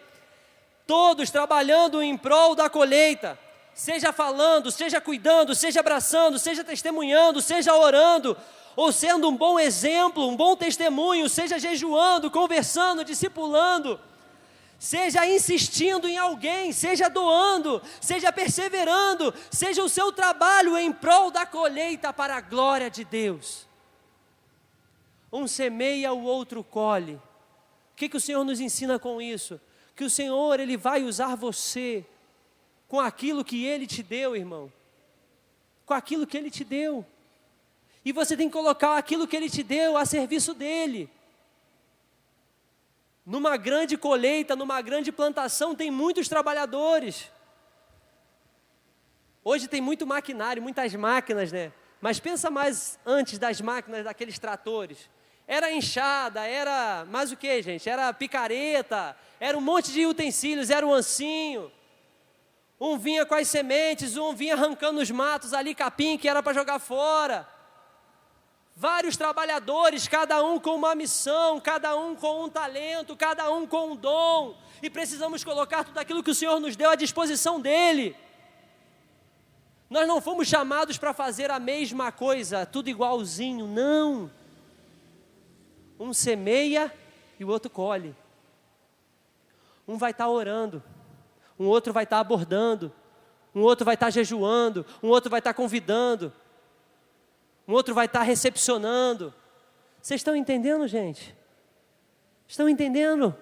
Todos trabalhando em prol da colheita. Seja falando, seja cuidando, seja abraçando, seja testemunhando, seja orando. Ou sendo um bom exemplo, um bom testemunho, seja jejuando, conversando, discipulando. Seja insistindo em alguém, seja doando, seja perseverando, seja o seu trabalho em prol da colheita para a glória de Deus. Um semeia, o outro colhe. O que o Senhor nos ensina com isso? Que o Senhor, Ele vai usar você com aquilo que Ele te deu, irmão. Com aquilo que Ele te deu. E você tem que colocar aquilo que Ele te deu a serviço dEle. Numa grande colheita, numa grande plantação, tem muitos trabalhadores. Hoje tem muito maquinário, muitas máquinas, né? Mas pensa mais antes das máquinas, daqueles tratores. Era enxada, era mais o que, gente? Era picareta, era um monte de utensílios, era um ancinho. Um vinha com as sementes, um vinha arrancando os matos ali, capim, que era para jogar fora. Vários trabalhadores, cada um com uma missão, cada um com um talento, cada um com um dom. E precisamos colocar tudo aquilo que o Senhor nos deu à disposição dEle. Nós não fomos chamados para fazer a mesma coisa, tudo igualzinho, não. Um semeia e o outro colhe. Um vai estar orando, um outro vai estar abordando, um outro vai estar jejuando, um outro vai estar convidando, um outro vai estar recepcionando. Vocês estão entendendo, gente? Estão entendendo?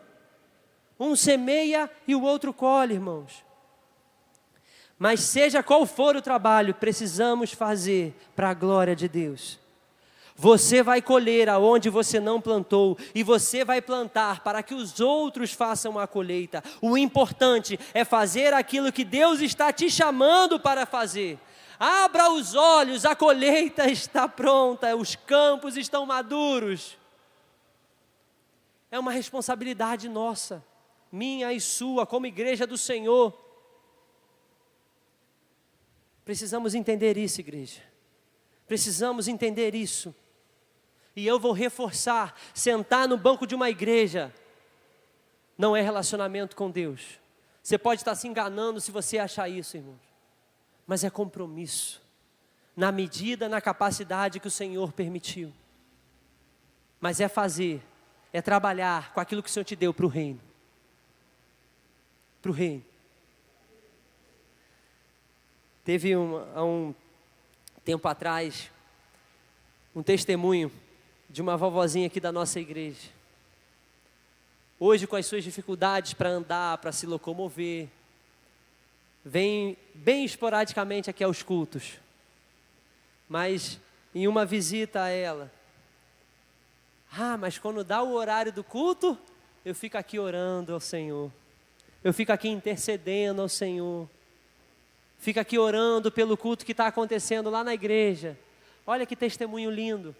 Um semeia e o outro colhe, irmãos. Mas seja qual for o trabalho, precisamos fazer para a glória de Deus. Você vai colher aonde você não plantou, e você vai plantar para que os outros façam a colheita. O importante é fazer aquilo que Deus está te chamando para fazer. Abra os olhos, a colheita está pronta, os campos estão maduros. É uma responsabilidade nossa, minha e sua, como igreja do Senhor. Precisamos entender isso, igreja. Precisamos entender isso. E eu vou reforçar, sentar no banco de uma igreja não é relacionamento com Deus. Você pode estar se enganando se você achar isso, irmãos. Mas é compromisso, na medida, na capacidade que o Senhor permitiu. Mas é fazer, é trabalhar com aquilo que o Senhor te deu para o reino. Para o reino. Teve há um tempo atrás, um testemunho de uma vovozinha aqui da nossa igreja. Hoje, com as suas dificuldades para andar, para se locomover, vem bem esporadicamente aqui aos cultos. Mas em uma visita a ela, mas quando dá o horário do culto, eu fico aqui orando ao Senhor. Eu fico aqui intercedendo ao Senhor. Fico aqui orando pelo culto que está acontecendo lá na igreja. Olha que testemunho lindo.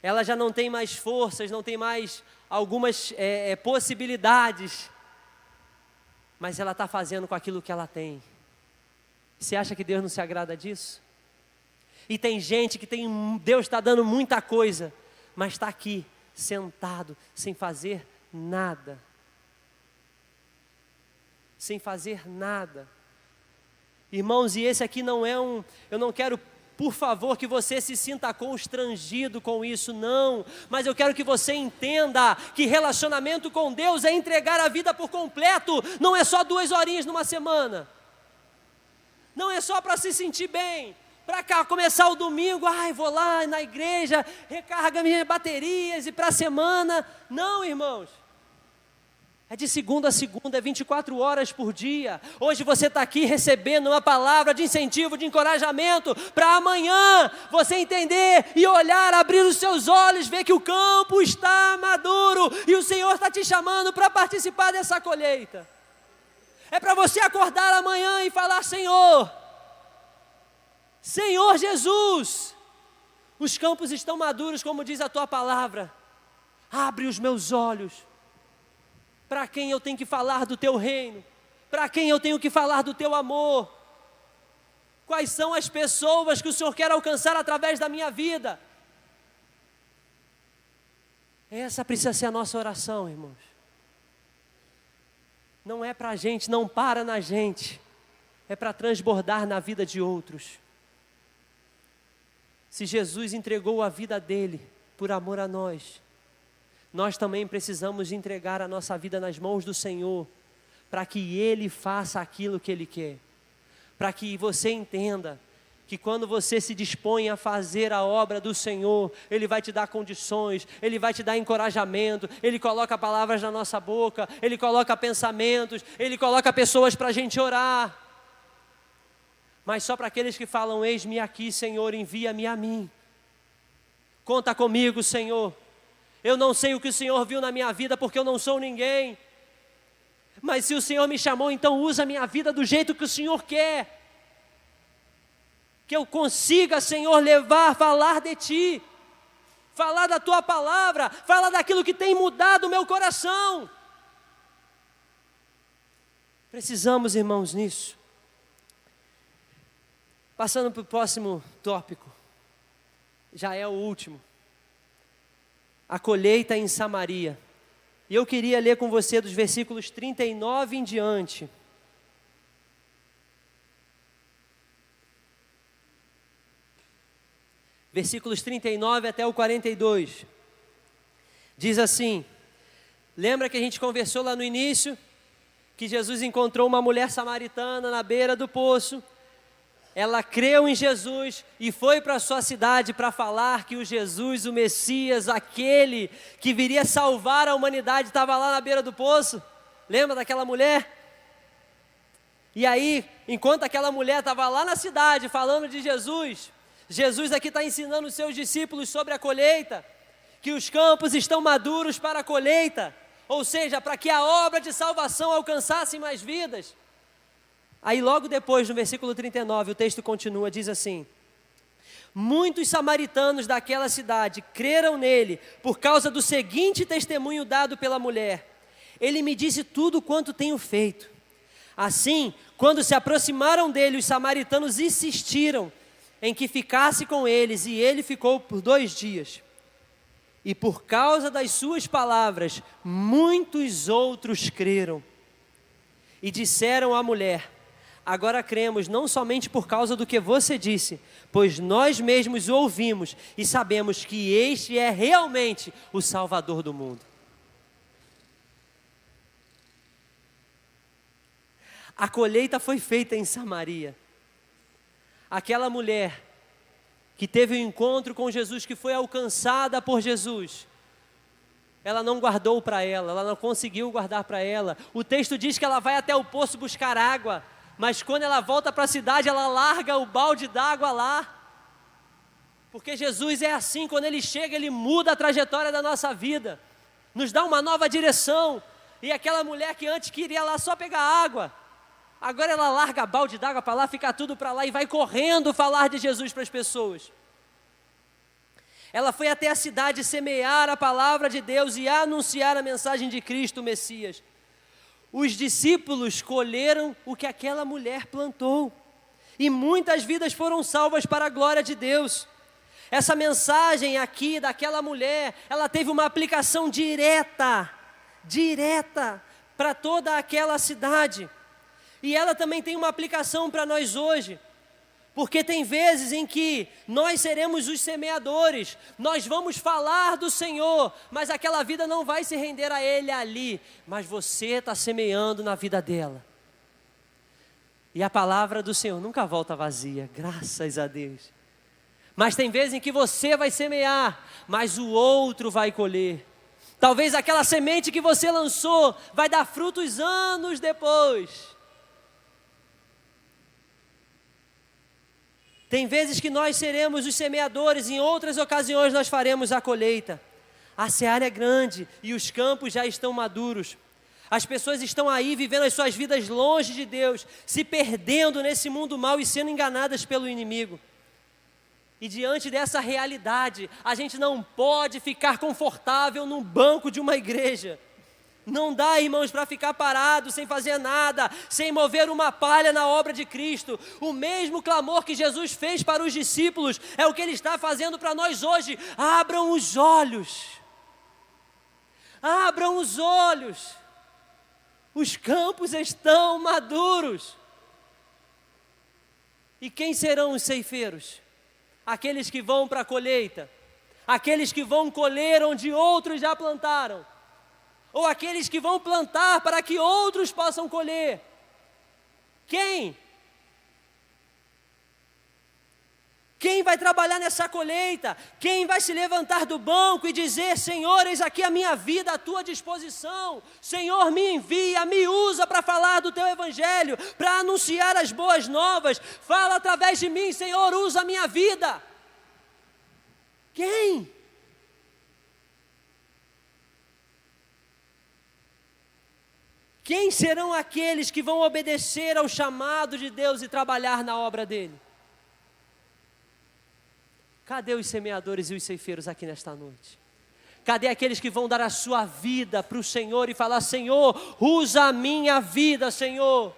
Ela já não tem mais forças, não tem mais algumas possibilidades. Mas ela está fazendo com aquilo que ela tem. Você acha que Deus não se agrada disso? E tem gente que Deus está dando muita coisa, mas está aqui, sentado, sem fazer nada. Sem fazer nada. Irmãos, e esse aqui não é eu não quero, por favor, que você se sinta constrangido com isso, não. Mas eu quero que você entenda que relacionamento com Deus é entregar a vida por completo. Não é só 2 horinhas numa semana. Não é só para se sentir bem. Para começar o domingo, vou lá na igreja, recarga minhas baterias e para a semana. Não, irmãos. É de segunda a segunda, é 24 horas por dia. Hoje você está aqui recebendo uma palavra de incentivo, de encorajamento, para amanhã você entender e olhar, abrir os seus olhos, ver que o campo está maduro e o Senhor está te chamando para participar dessa colheita. É para você acordar amanhã e falar: Senhor Jesus, os campos estão maduros, como diz a tua palavra. Abre os meus olhos. Para quem eu tenho que falar do teu reino? Para quem eu tenho que falar do teu amor? Quais são as pessoas que o Senhor quer alcançar através da minha vida? Essa precisa ser a nossa oração, irmãos. Não é para a gente, não para na gente. É para transbordar na vida de outros. Se Jesus entregou a vida dele por amor a nós, nós também precisamos entregar a nossa vida nas mãos do Senhor, para que Ele faça aquilo que Ele quer. Para que você entenda que quando você se dispõe a fazer a obra do Senhor, Ele vai te dar condições, Ele vai te dar encorajamento, Ele coloca palavras na nossa boca, Ele coloca pensamentos, Ele coloca pessoas para a gente orar. Mas só para aqueles que falam: eis-me aqui, Senhor, envia-me a mim. Conta comigo, Senhor. Eu não sei o que o Senhor viu na minha vida, porque eu não sou ninguém. Mas se o Senhor me chamou, então usa a minha vida do jeito que o Senhor quer. Que eu consiga, Senhor, falar de Ti. Falar da Tua palavra. Falar daquilo que tem mudado o meu coração. Precisamos, irmãos, nisso. Passando para o próximo tópico. Já é o último. A colheita em Samaria. E eu queria ler com você dos versículos 39 em diante. versículos 39 até o 42. Diz assim: lembra que a gente conversou lá no início, que Jesus encontrou uma mulher samaritana na beira do poço. Ela creu em Jesus e foi para a sua cidade para falar que o Jesus, o Messias, aquele que viria salvar a humanidade, estava lá na beira do poço. Lembra daquela mulher? E aí, enquanto aquela mulher estava lá na cidade falando de Jesus, Jesus aqui está ensinando os seus discípulos sobre a colheita, que os campos estão maduros para a colheita, ou seja, para que a obra de salvação alcançasse mais vidas. Aí logo depois, no versículo 39, o texto continua, diz assim: muitos samaritanos daquela cidade creram nele por causa do seguinte testemunho dado pela mulher: ele me disse tudo quanto tenho feito. Assim, quando se aproximaram dele, os samaritanos insistiram em que ficasse com eles, e ele ficou por 2 dias. E por causa das suas palavras, muitos outros creram. E disseram à mulher: agora cremos não somente por causa do que você disse, pois nós mesmos o ouvimos e sabemos que este é realmente o Salvador do mundo. A colheita foi feita em Samaria. Aquela mulher que teve um encontro com Jesus, que foi alcançada por Jesus, ela não guardou para ela, ela não conseguiu guardar para ela. O texto diz que ela vai até o poço buscar água, mas quando ela volta para a cidade, ela larga o balde d'água lá. Porque Jesus é assim, quando Ele chega, Ele muda a trajetória da nossa vida, nos dá uma nova direção. E aquela mulher que antes queria lá só pegar água, agora ela larga balde d'água para lá, fica tudo para lá e vai correndo falar de Jesus para as pessoas. Ela foi até a cidade semear a palavra de Deus e anunciar a mensagem de Cristo, o Messias. Os discípulos colheram o que aquela mulher plantou, e muitas vidas foram salvas para a glória de Deus. Essa mensagem aqui daquela mulher, ela teve uma aplicação direta para toda aquela cidade. E ela também tem uma aplicação para nós hoje, porque tem vezes em que nós seremos os semeadores, nós vamos falar do Senhor, mas aquela vida não vai se render a Ele ali, mas você está semeando na vida dela. E a palavra do Senhor nunca volta vazia, graças a Deus. Mas tem vezes em que você vai semear, mas o outro vai colher. Talvez aquela semente que você lançou vai dar frutos anos depois. Tem vezes que nós seremos os semeadores, em outras ocasiões nós faremos a colheita. A seara é grande e os campos já estão maduros. As pessoas estão aí vivendo as suas vidas longe de Deus, se perdendo nesse mundo mau e sendo enganadas pelo inimigo. E diante dessa realidade, a gente não pode ficar confortável no banco de uma igreja. Não dá, irmãos, para ficar parado, sem fazer nada, sem mover uma palha na obra de Cristo. O mesmo clamor que Jesus fez para os discípulos é o que Ele está fazendo para nós hoje. Abram os olhos. Abram os olhos. Os campos estão maduros. E quem serão os ceifeiros? Aqueles que vão para a colheita. Aqueles que vão colher onde outros já plantaram. Ou aqueles que vão plantar para que outros possam colher. Quem? Quem vai trabalhar nessa colheita? Quem vai se levantar do banco e dizer: Senhor, eis aqui a minha vida à tua disposição. Senhor, me envia, me usa para falar do teu evangelho, para anunciar as boas novas. Fala através de mim, Senhor, usa a minha vida. Quem? Quem serão aqueles que vão obedecer ao chamado de Deus e trabalhar na obra dele? Cadê os semeadores e os ceifeiros aqui nesta noite? Cadê aqueles que vão dar a sua vida para o Senhor e falar: Senhor, usa a minha vida, Senhor.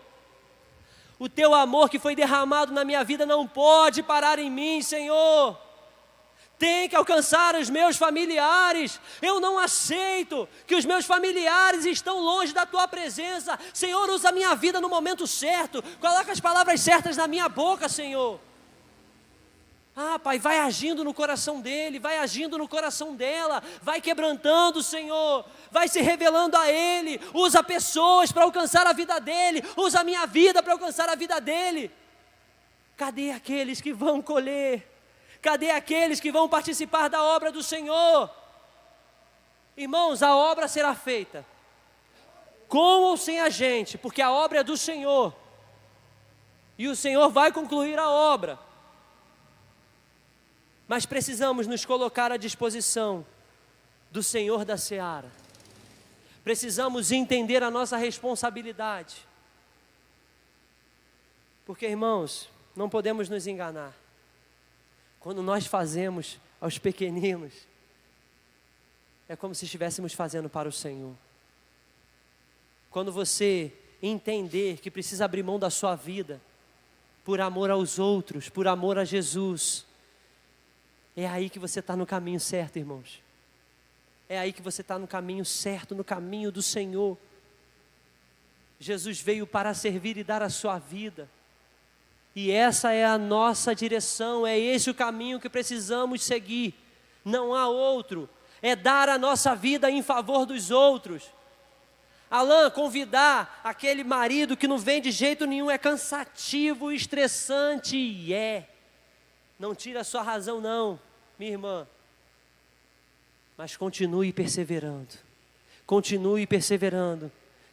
O teu amor que foi derramado na minha vida não pode parar em mim, Senhor. Tem que alcançar os meus familiares. Eu não aceito que os meus familiares estão longe da tua presença. Senhor, usa a minha vida no momento certo. Coloca as palavras certas na minha boca, Senhor. Ah, Pai, vai agindo no coração dele, vai agindo no coração dela, vai quebrantando, Senhor, vai se revelando a ele, usa pessoas para alcançar a vida dele, usa a minha vida para alcançar a vida dele. Cadê aqueles que vão colher? Cadê aqueles que vão participar da obra do Senhor? Irmãos, a obra será feita, com ou sem a gente, porque a obra é do Senhor, e o Senhor vai concluir a obra. Mas precisamos nos colocar à disposição do Senhor da Seara. Precisamos entender a nossa responsabilidade. Porque, irmãos, não podemos nos enganar. Quando nós fazemos aos pequeninos, é como se estivéssemos fazendo para o Senhor. Quando você entender que precisa abrir mão da sua vida, por amor aos outros, por amor a Jesus, é aí que você está no caminho certo, irmãos. É aí que você está no caminho certo, no caminho do Senhor. Jesus veio para servir e dar a sua vida. E essa é a nossa direção, é esse o caminho que precisamos seguir. Não há outro, é dar a nossa vida em favor dos outros. Alain, convidar aquele marido que não vem de jeito nenhum é cansativo, estressante, e não tira a sua razão não, minha irmã. Mas continue perseverando,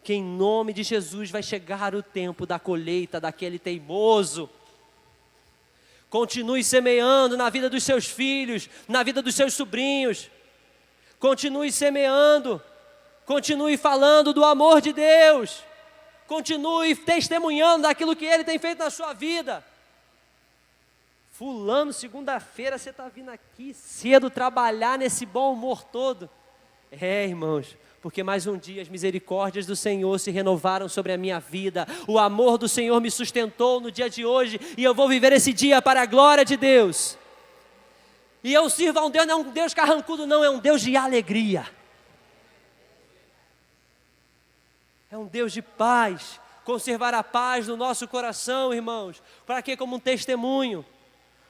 que em nome de Jesus vai chegar o tempo da colheita daquele teimoso. Continue semeando na vida dos seus filhos, na vida dos seus sobrinhos. Continue semeando, continue falando do amor de Deus. Continue testemunhando daquilo que Ele tem feito na sua vida. Fulano, segunda-feira você está vindo aqui cedo trabalhar nesse bom humor todo. Irmãos, porque mais um dia as misericórdias do Senhor se renovaram sobre a minha vida. O amor do Senhor me sustentou no dia de hoje e eu vou viver esse dia para a glória de Deus. E eu sirvo a um Deus, não é um Deus carrancudo não, é um Deus de alegria. É um Deus de paz. Conservar a paz no nosso coração, irmãos. Para quê? Como um testemunho.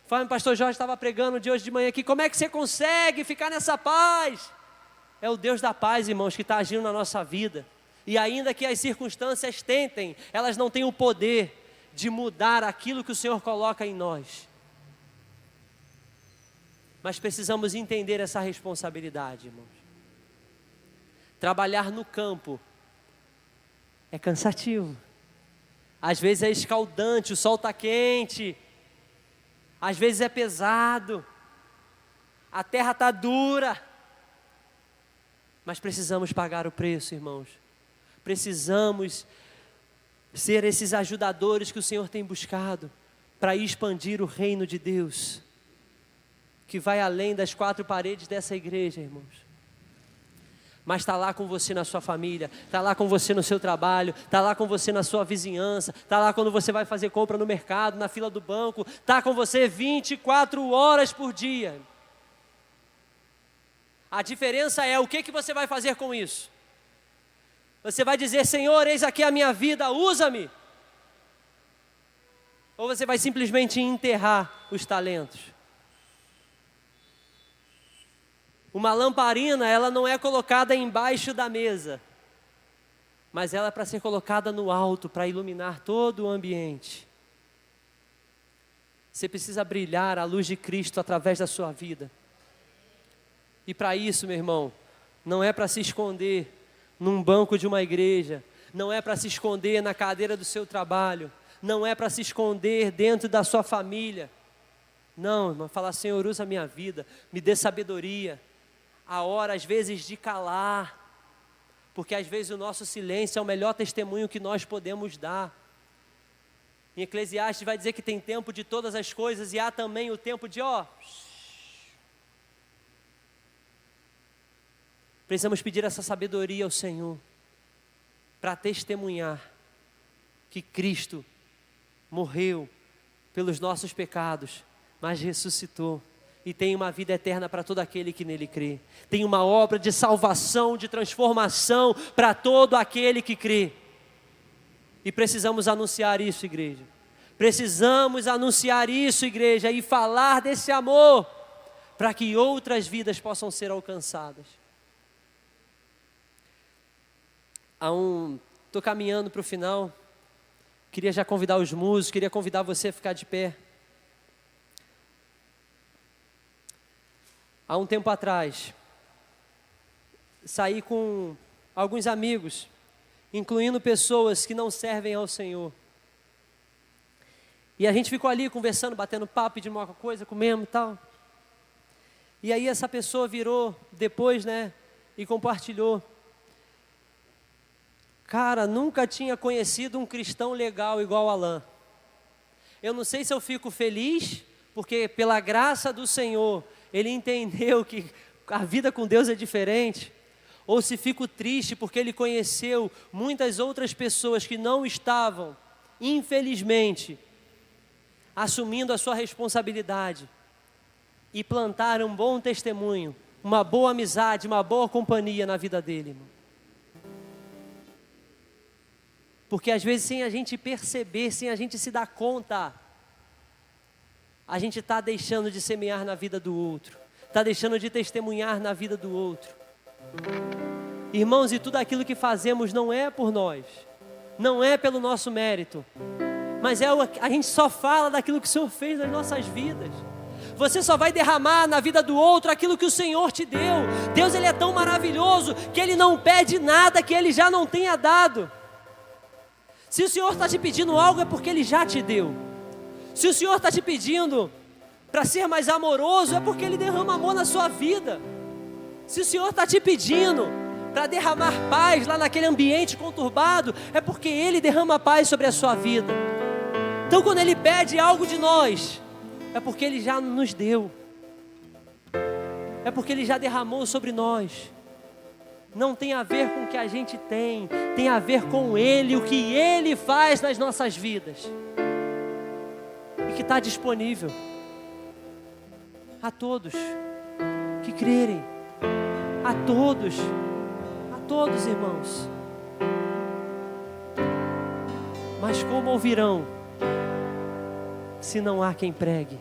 O pastor Jorge estava pregando de hoje de manhã aqui. Como é que você consegue ficar nessa paz? É o Deus da paz, irmãos, que está agindo na nossa vida. E ainda que as circunstâncias tentem, elas não têm o poder de mudar aquilo que o Senhor coloca em nós. Mas precisamos entender essa responsabilidade, irmãos. Trabalhar no campo é cansativo. Às vezes é escaldante, o sol está quente. Às vezes é pesado. A terra está dura. Mas precisamos pagar o preço, irmãos. Precisamos ser esses ajudadores que o Senhor tem buscado para expandir o reino de Deus, que vai além das quatro paredes dessa igreja, irmãos. Mas está lá com você na sua família, está lá com você no seu trabalho, está lá com você na sua vizinhança, está lá quando você vai fazer compra no mercado, na fila do banco, está com você 24 horas por dia. A diferença é o que você vai fazer com isso. Você vai dizer, Senhor, eis aqui a minha vida, usa-me. Ou você vai simplesmente enterrar os talentos. Uma lamparina, ela não é colocada embaixo da mesa, mas ela é para ser colocada no alto, para iluminar todo o ambiente. Você precisa brilhar a luz de Cristo através da sua vida. E para isso, meu irmão, não é para se esconder num banco de uma igreja, não é para se esconder na cadeira do seu trabalho, não é para se esconder dentro da sua família. Não, irmão, falar, Senhor, usa a minha vida, me dê sabedoria. A hora, às vezes, de calar, porque às vezes o nosso silêncio é o melhor testemunho que nós podemos dar. Em Eclesiastes vai dizer que tem tempo de todas as coisas e há também o tempo de Precisamos pedir essa sabedoria ao Senhor para testemunhar que Cristo morreu pelos nossos pecados, mas ressuscitou. E tem uma vida eterna para todo aquele que nele crê. Tem uma obra de salvação, de transformação para todo aquele que crê. E precisamos anunciar isso, igreja. Precisamos anunciar isso, igreja, e falar desse amor, para que outras vidas possam ser alcançadas. Estou caminhando para o final, queria já convidar os músicos, queria convidar você a ficar de pé. Há um tempo atrás, saí com alguns amigos, incluindo pessoas que não servem ao Senhor. E a gente ficou ali conversando, batendo papo, pedindo uma coisa, comendo e tal. E aí essa pessoa virou depois, e compartilhou. Cara, nunca tinha conhecido um cristão legal igual Alan. Eu não sei se eu fico feliz, porque pela graça do Senhor, ele entendeu que a vida com Deus é diferente, ou se fico triste porque ele conheceu muitas outras pessoas que não estavam, infelizmente, assumindo a sua responsabilidade e plantaram um bom testemunho, uma boa amizade, uma boa companhia na vida dele, irmão. Porque às vezes sem a gente perceber, sem a gente se dar conta, a gente está deixando de semear na vida do outro, está deixando de testemunhar na vida do outro. Irmãos, e tudo aquilo que fazemos não é por nós, não é pelo nosso mérito, mas a gente só fala daquilo que o Senhor fez nas nossas vidas. Você só vai derramar na vida do outro aquilo que o Senhor te deu. Deus, Ele é tão maravilhoso que Ele não pede nada que Ele já não tenha dado. Se o Senhor está te pedindo algo é porque Ele já te deu. Se o Senhor está te pedindo para ser mais amoroso, é porque Ele derrama amor na sua vida. Se o Senhor está te pedindo para derramar paz lá naquele ambiente conturbado, é porque Ele derrama paz sobre a sua vida. Então quando Ele pede algo de nós, é porque Ele já nos deu. É porque Ele já derramou sobre nós. Não tem a ver com o que a gente tem, tem a ver com Ele, o que Ele faz nas nossas vidas. E que está disponível a todos que crerem, a todos, irmãos. Mas como ouvirão, se não há quem pregue?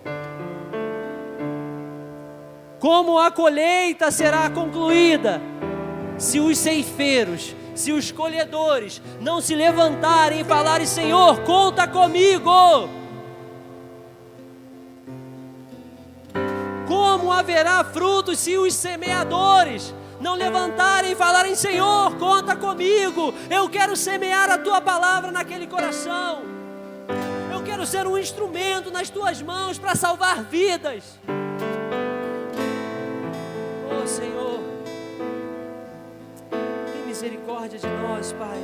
Como a colheita será concluída, se os ceifeiros, se os colhedores não se levantarem e falarem: Senhor, conta comigo? Como haverá frutos se os semeadores não levantarem e falarem: Senhor, conta comigo, eu quero semear a Tua palavra naquele coração, eu quero ser um instrumento nas Tuas mãos para salvar vidas. Oh Senhor, tem misericórdia de nós, Pai,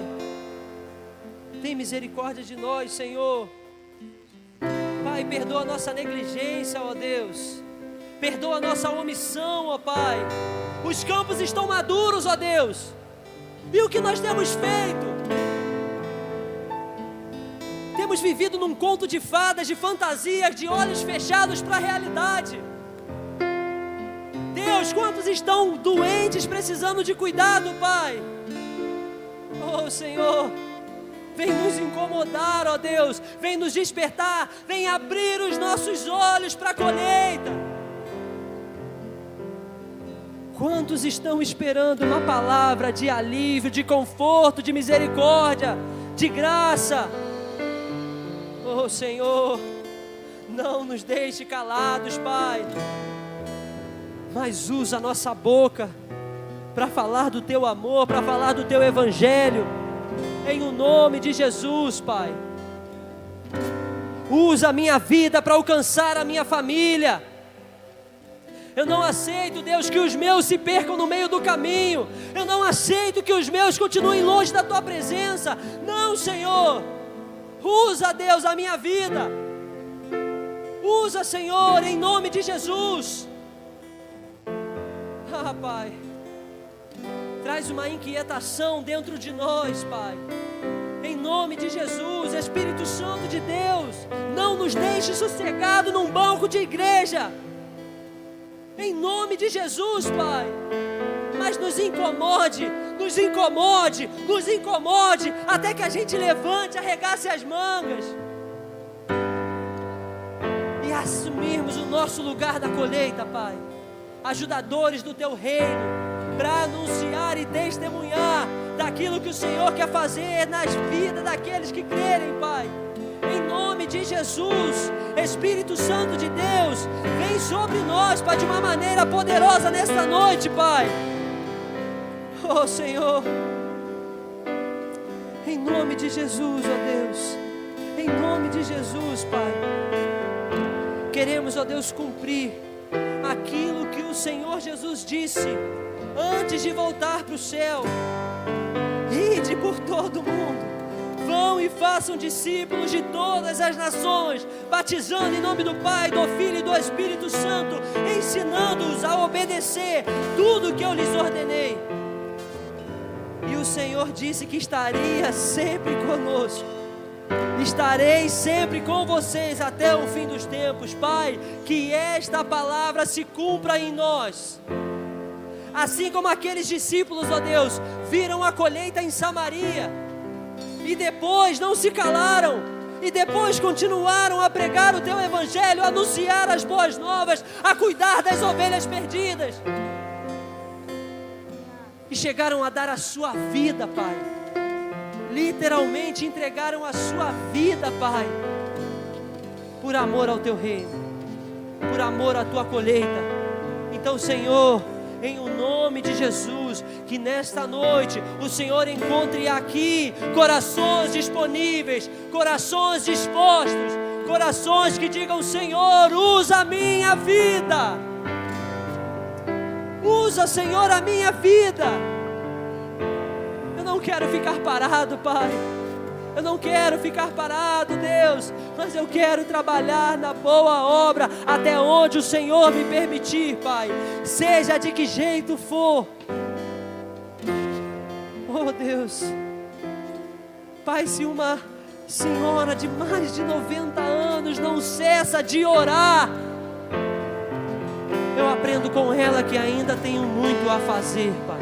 tem misericórdia de nós, Senhor. Pai, perdoa a nossa negligência, ó Deus, perdoa a nossa omissão, ó Pai. Os campos estão maduros, ó Deus, e o que nós temos feito? Temos vivido num conto de fadas, de fantasias, de olhos fechados para a realidade. Deus, quantos estão doentes, precisando de cuidado, Pai? Oh Senhor, vem nos incomodar, ó Deus, vem nos despertar, vem abrir os nossos olhos para a colheita. Quantos estão esperando uma palavra de alívio, de conforto, de misericórdia, de graça? Oh Senhor, não nos deixe calados, Pai, mas usa a nossa boca para falar do Teu amor, para falar do Teu Evangelho, em o nome de Jesus, Pai. Usa a minha vida para alcançar a minha família. Eu não aceito, Deus, que os meus se percam no meio do caminho. Eu não aceito que os meus continuem longe da Tua presença. Não, Senhor. Usa, Deus, a minha vida. Usa, Senhor, em nome de Jesus. Ah, Pai, traz uma inquietação dentro de nós, Pai. Em nome de Jesus, Espírito Santo de Deus, não nos deixe sossegado num banco de igreja. Em nome de Jesus, Pai. Mas nos incomode, nos incomode, nos incomode, até que a gente levante, arregace as mangas. assumirmos o nosso lugar da colheita, Pai. Ajudadores do Teu reino, para anunciar e testemunhar daquilo que o Senhor quer fazer nas vidas daqueles que crerem, Pai. Em nome de Jesus, Espírito Santo de Deus, vem sobre nós, Pai, de uma maneira poderosa nesta noite, Pai. Oh, Senhor, em nome de Jesus, ó Deus, em nome de Jesus, Pai, queremos, ó Deus, cumprir aquilo que o Senhor Jesus disse antes de voltar para o céu: ide por todo o mundo, vão e façam discípulos de todas as nações, batizando em nome do Pai, do Filho e do Espírito Santo, ensinando-os a obedecer tudo que eu lhes ordenei. E o Senhor disse que estaria sempre conosco. Estarei sempre com vocês até o fim dos tempos. Pai, que esta palavra se cumpra em nós. Assim como aqueles discípulos, ó Deus, viram a colheita em Samaria, e depois não se calaram, e depois continuaram a pregar o Teu Evangelho, a anunciar as boas novas, a cuidar das ovelhas perdidas, e chegaram a dar a sua vida, Pai. Literalmente entregaram a sua vida, Pai, por amor ao Teu reino, por amor à Tua colheita. Então, Senhor, em o nome de Jesus, que nesta noite o Senhor encontre aqui corações disponíveis, corações dispostos, corações que digam: Senhor, usa a minha vida, usa, Senhor, a minha vida. Eu não quero ficar parado, Pai, eu não quero ficar parado, Deus, mas eu quero trabalhar na boa obra até onde o Senhor me permitir, Pai, seja de que jeito for. Oh Deus, Pai, se uma senhora de mais de 90 anos não cessa de orar, eu aprendo com ela que ainda tenho muito a fazer, Pai,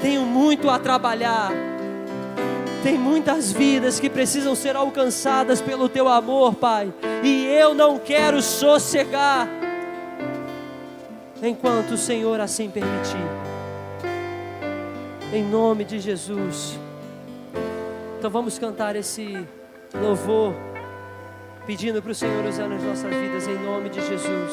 tenho muito a trabalhar. Tem muitas vidas que precisam ser alcançadas pelo Teu amor, Pai, e eu não quero sossegar enquanto o Senhor assim permitir. Em nome de Jesus. Então vamos cantar esse louvor, pedindo para o Senhor usar nas nossas vidas, em nome de Jesus.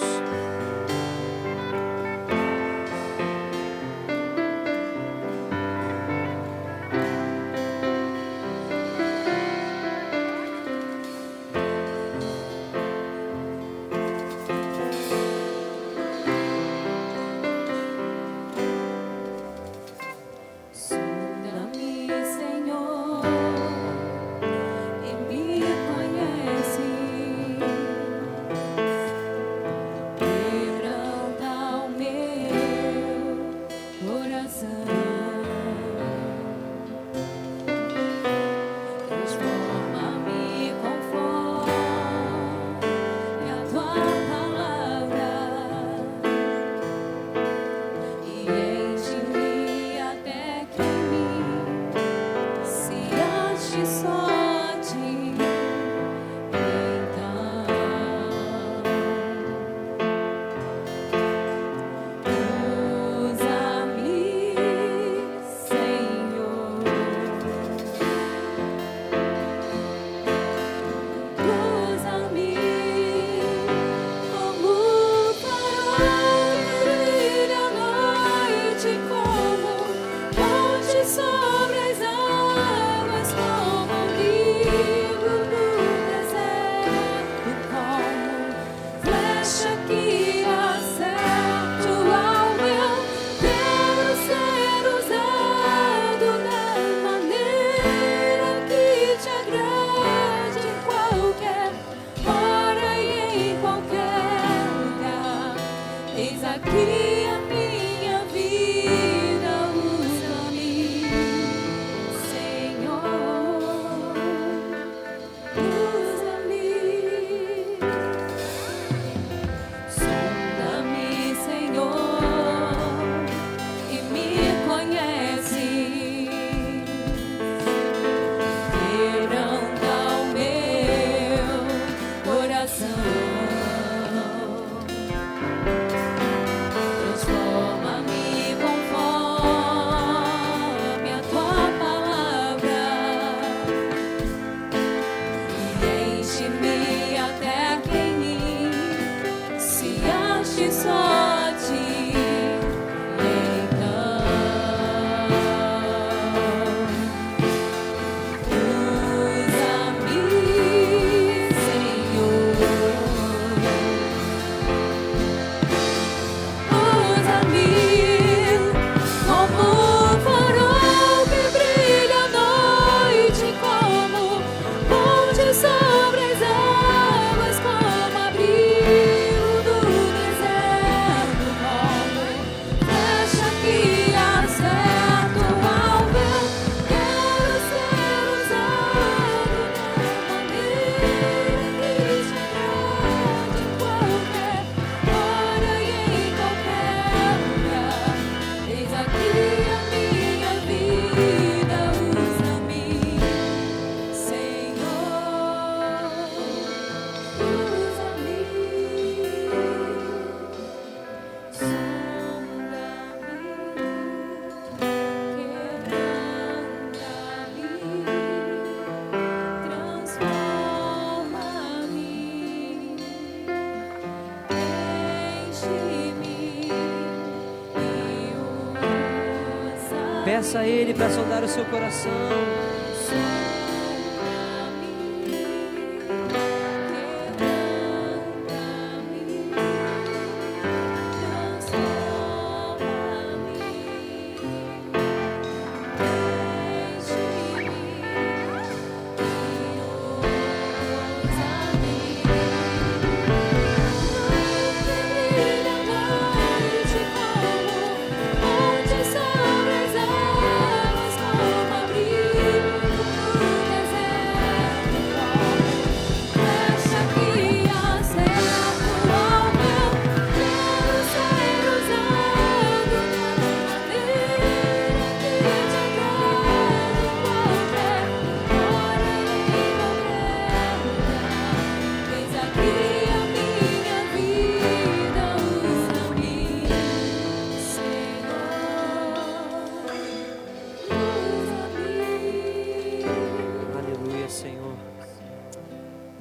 Peça a Ele para sondar o seu coração.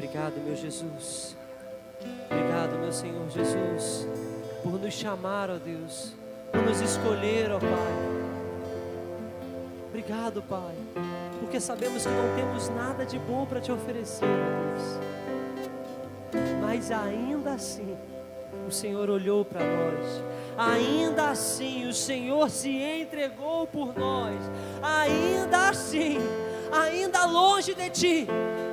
Obrigado, meu Jesus. Obrigado, meu Senhor Jesus, por nos chamar, ó Deus, por nos escolher, ó Pai. Obrigado, Pai, porque sabemos que não temos nada de bom para te oferecer, ó Deus. Mas ainda assim, o Senhor olhou para nós. Ainda assim, o Senhor se entregou por nós. Ainda assim, ainda longe de ti,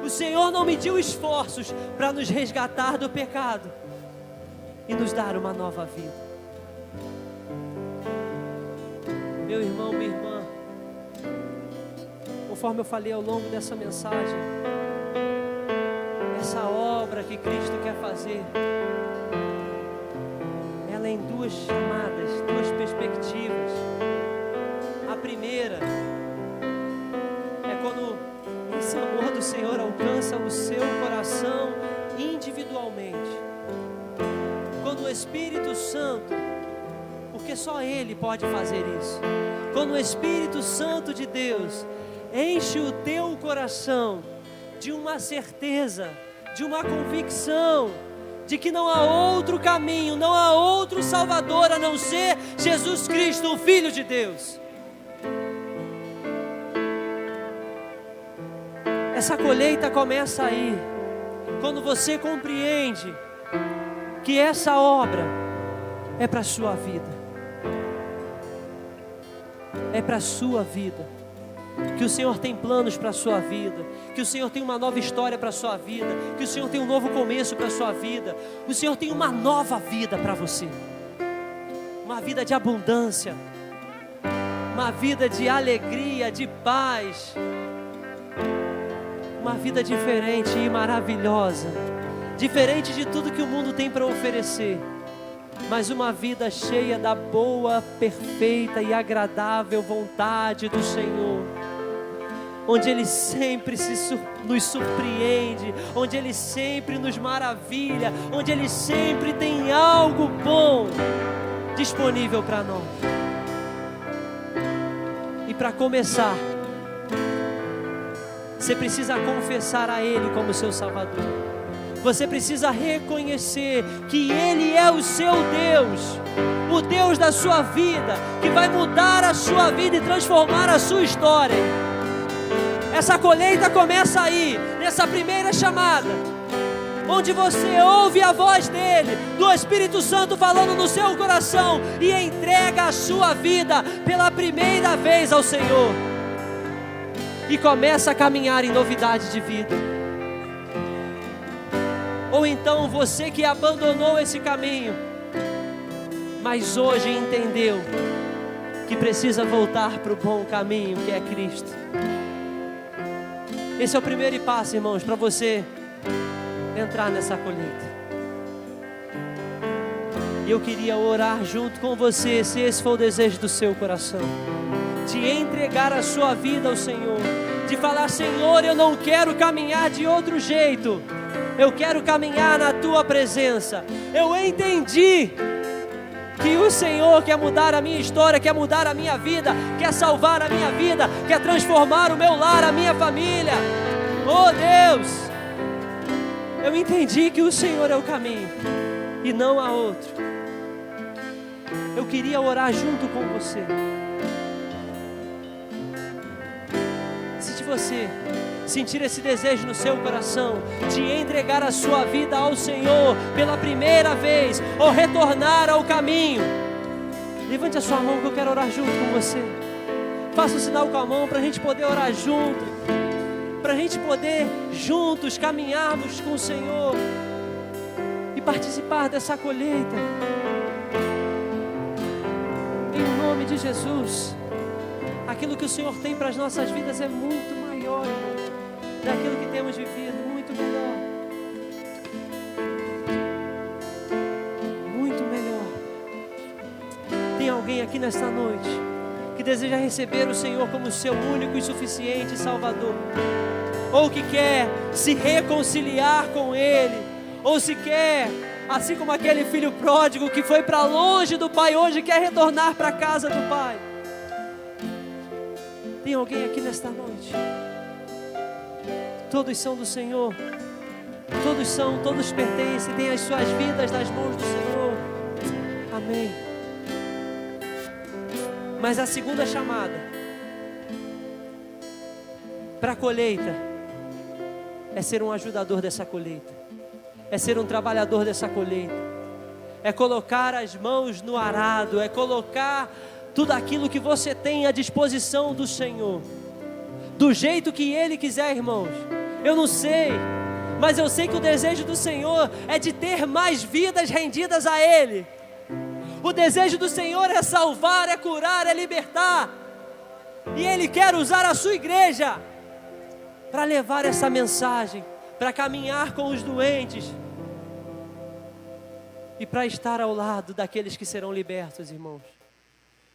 o Senhor não mediu esforços para nos resgatar do pecado e nos dar uma nova vida. Meu irmão, minha irmã, conforme eu falei ao longo dessa mensagem, essa obra que Cristo quer fazer, ela é em duas chamadas, duas perspectivas. A primeira é quando esse amor do Senhor alcança o seu coração individualmente. Quando o Espírito Santo, porque só Ele pode fazer isso, quando o Espírito Santo de Deus enche o teu coração de uma certeza, de uma convicção, de que não há outro caminho, não há outro Salvador a não ser Jesus Cristo, o Filho de Deus. Essa colheita começa aí, quando você compreende que essa obra é para a sua vida. É para a sua vida. Que o Senhor tem planos para a sua vida. Que o Senhor tem uma nova história para a sua vida. Que o Senhor tem um novo começo para a sua vida. O Senhor tem uma nova vida para você. Uma vida de abundância. Uma vida de alegria, de paz. Uma vida diferente e maravilhosa. Diferente de tudo que o mundo tem para oferecer. Mas uma vida cheia da boa, perfeita e agradável vontade do Senhor. Onde Ele sempre nos surpreende. Onde Ele sempre nos maravilha. Onde Ele sempre tem algo bom disponível para nós. E para começar, você precisa confessar a Ele como seu Salvador. Você precisa reconhecer que Ele é o seu Deus, o Deus da sua vida, que vai mudar a sua vida e transformar a sua história. Essa colheita começa aí, nessa primeira chamada, onde você ouve a voz dEle, do Espírito Santo falando no seu coração e entrega a sua vida pela primeira vez ao Senhor. E começa a caminhar em novidade de vida. Ou então você que abandonou esse caminho, mas hoje entendeu que precisa voltar para o bom caminho, que é Cristo. Esse é o primeiro passo, irmãos, para você entrar nessa colheita. E eu queria orar junto com você, se esse for o desejo do seu coração, de entregar a sua vida ao Senhor, de falar: Senhor, eu não quero caminhar de outro jeito, eu quero caminhar na Tua presença. Eu entendi que o Senhor quer mudar a minha história, quer mudar a minha vida, quer salvar a minha vida, quer transformar o meu lar, a minha família. Oh Deus, eu entendi que o Senhor é o caminho e não há outro. Eu queria orar junto com você. você sentir esse desejo no seu coração de entregar a sua vida ao Senhor pela primeira vez ou retornar ao caminho, levante a sua mão que eu quero orar junto com você. Faça o sinal com a mão para a gente poder orar junto, para a gente poder juntos caminharmos com o Senhor e participar dessa colheita. Em nome de Jesus. Aquilo que o Senhor tem para as nossas vidas é muito maior, irmão, daquilo que temos vivido, muito melhor. Muito melhor. Tem alguém aqui nesta noite que deseja receber o Senhor como seu único e suficiente Salvador, ou que quer se reconciliar com Ele, ou se quer, assim como aquele filho pródigo que foi para longe do Pai, hoje quer retornar para a casa do Pai. Tem alguém aqui nesta noite? Todos são do Senhor, todos pertencem, têm as suas vidas nas mãos do Senhor. Amém. Mas a segunda chamada para a colheita é ser um ajudador dessa colheita, é ser um trabalhador dessa colheita, é colocar as mãos no arado, é colocar tudo aquilo que você tem à disposição do Senhor, do jeito que Ele quiser, irmãos. Eu não sei, mas eu sei que o desejo do Senhor é de ter mais vidas rendidas a Ele. O desejo do Senhor é salvar, é curar, é libertar. E Ele quer usar a sua igreja para levar essa mensagem, para caminhar com os doentes e para estar ao lado daqueles que serão libertos, irmãos.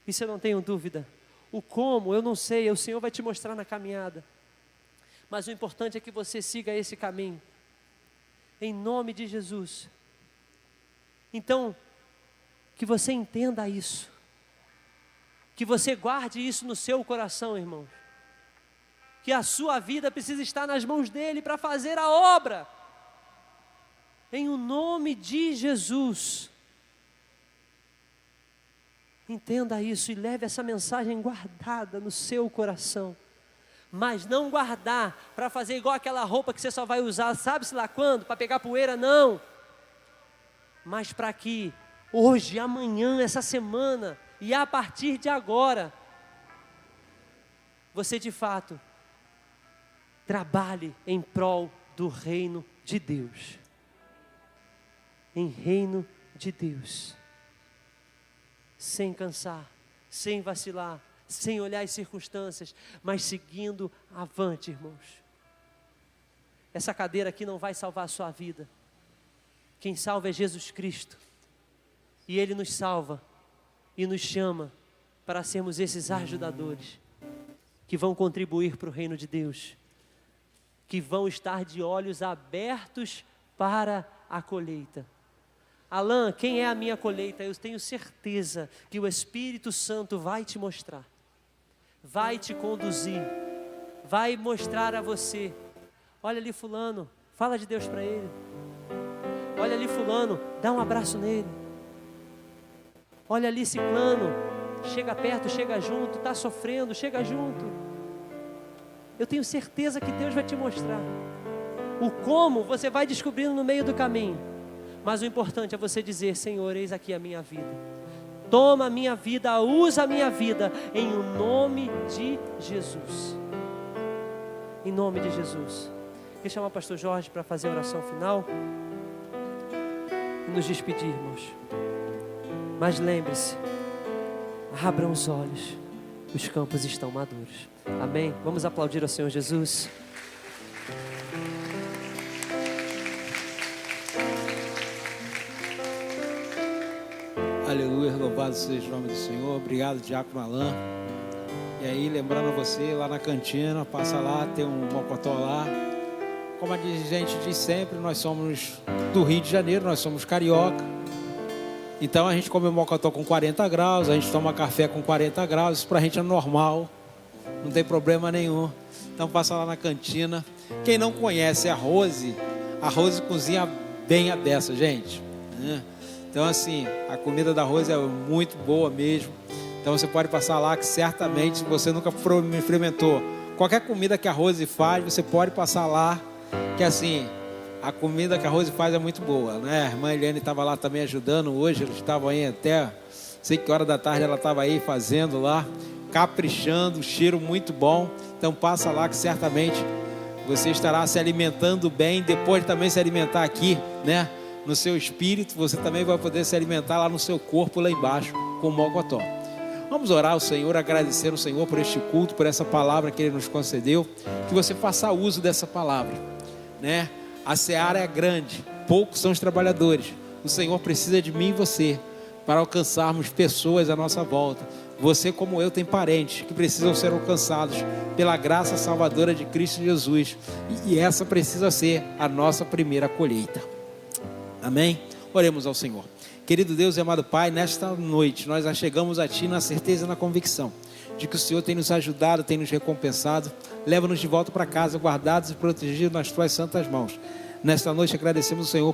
Isso eu não tenho dúvida. O como, eu não sei, o Senhor vai te mostrar na caminhada. Mas o importante é que você siga esse caminho, em nome de Jesus. Então, que você entenda isso, que você guarde isso no seu coração, irmãos, que a sua vida precisa estar nas mãos dEle para fazer a obra, em o nome de Jesus. Entenda isso e leve essa mensagem guardada no seu coração. Mas não guardar para fazer igual aquela roupa que você só vai usar, sabe-se lá quando? Para pegar poeira, não. Mas para que hoje, amanhã, essa semana e a partir de agora, você de fato trabalhe em prol do reino de Deus. Em reino de Deus. Sem cansar, sem vacilar, sem olhar as circunstâncias, mas seguindo avante, irmãos. Essa cadeira aqui não vai salvar a sua vida. Quem salva é Jesus Cristo. E Ele nos salva e nos chama para sermos esses ajudadores que vão contribuir para o reino de Deus, que vão estar de olhos abertos para a colheita. Alan, quem é a minha colheita? Eu tenho certeza que o Espírito Santo vai te mostrar, vai te conduzir, vai mostrar a você. Olha ali fulano, fala de Deus para ele. Olha ali fulano, dá um abraço nele. Olha ali ciclano, chega perto, chega junto, está sofrendo, chega junto. Eu tenho certeza que Deus vai te mostrar. O como você vai descobrindo no meio do caminho. Mas o importante é você dizer: Senhor, eis aqui a minha vida. Toma a minha vida, usa a minha vida, em o nome de Jesus. Em nome de Jesus. Queria chamar o pastor Jorge para fazer a oração final e nos despedir, irmãos. Mas lembre-se, abram os olhos, os campos estão maduros. Amém? Vamos aplaudir ao Senhor Jesus. Aleluia, louvado seja o nome do Senhor. Obrigado, Diácono Alan. E aí, lembrando você, lá na cantina, passa lá, tem um mocotó lá. Como a gente diz sempre, nós somos do Rio de Janeiro, nós somos carioca. Então a gente come mocotó com 40 graus, a gente toma café com 40 graus, isso pra gente é normal, não tem problema nenhum. Então passa lá na cantina. Quem não conhece a Rose cozinha bem a beça, gente, né? Então assim, a comida da Rose é muito boa mesmo. Então você pode passar lá que certamente, se você nunca experimentou qualquer comida que a Rose faz, você pode passar lá, que assim, a comida que a Rose faz é muito boa, né? A irmã Eliane estava lá também ajudando hoje, eles estavam aí até, sei que hora da tarde ela estava aí fazendo lá, caprichando, cheiro muito bom. Então passa lá que certamente você estará se alimentando bem, depois de também se alimentar aqui, né? No seu espírito, você também vai poder se alimentar lá no seu corpo, lá embaixo, com o mocotó. Vamos orar ao Senhor, agradecer ao Senhor por este culto, por essa palavra que Ele nos concedeu, que você faça uso dessa palavra, né? A seara é grande, poucos são os trabalhadores. O Senhor precisa de mim e você para alcançarmos pessoas à nossa volta. Você, como eu, tem parentes que precisam ser alcançados pela graça salvadora de Cristo Jesus, e essa precisa ser a nossa primeira colheita. Amém? Oremos ao Senhor. Querido Deus e amado Pai, nesta noite nós chegamos a Ti na certeza e na convicção de que o Senhor tem nos ajudado, tem nos recompensado. Leva-nos de volta para casa, guardados e protegidos nas Tuas santas mãos. Nesta noite agradecemos o Senhor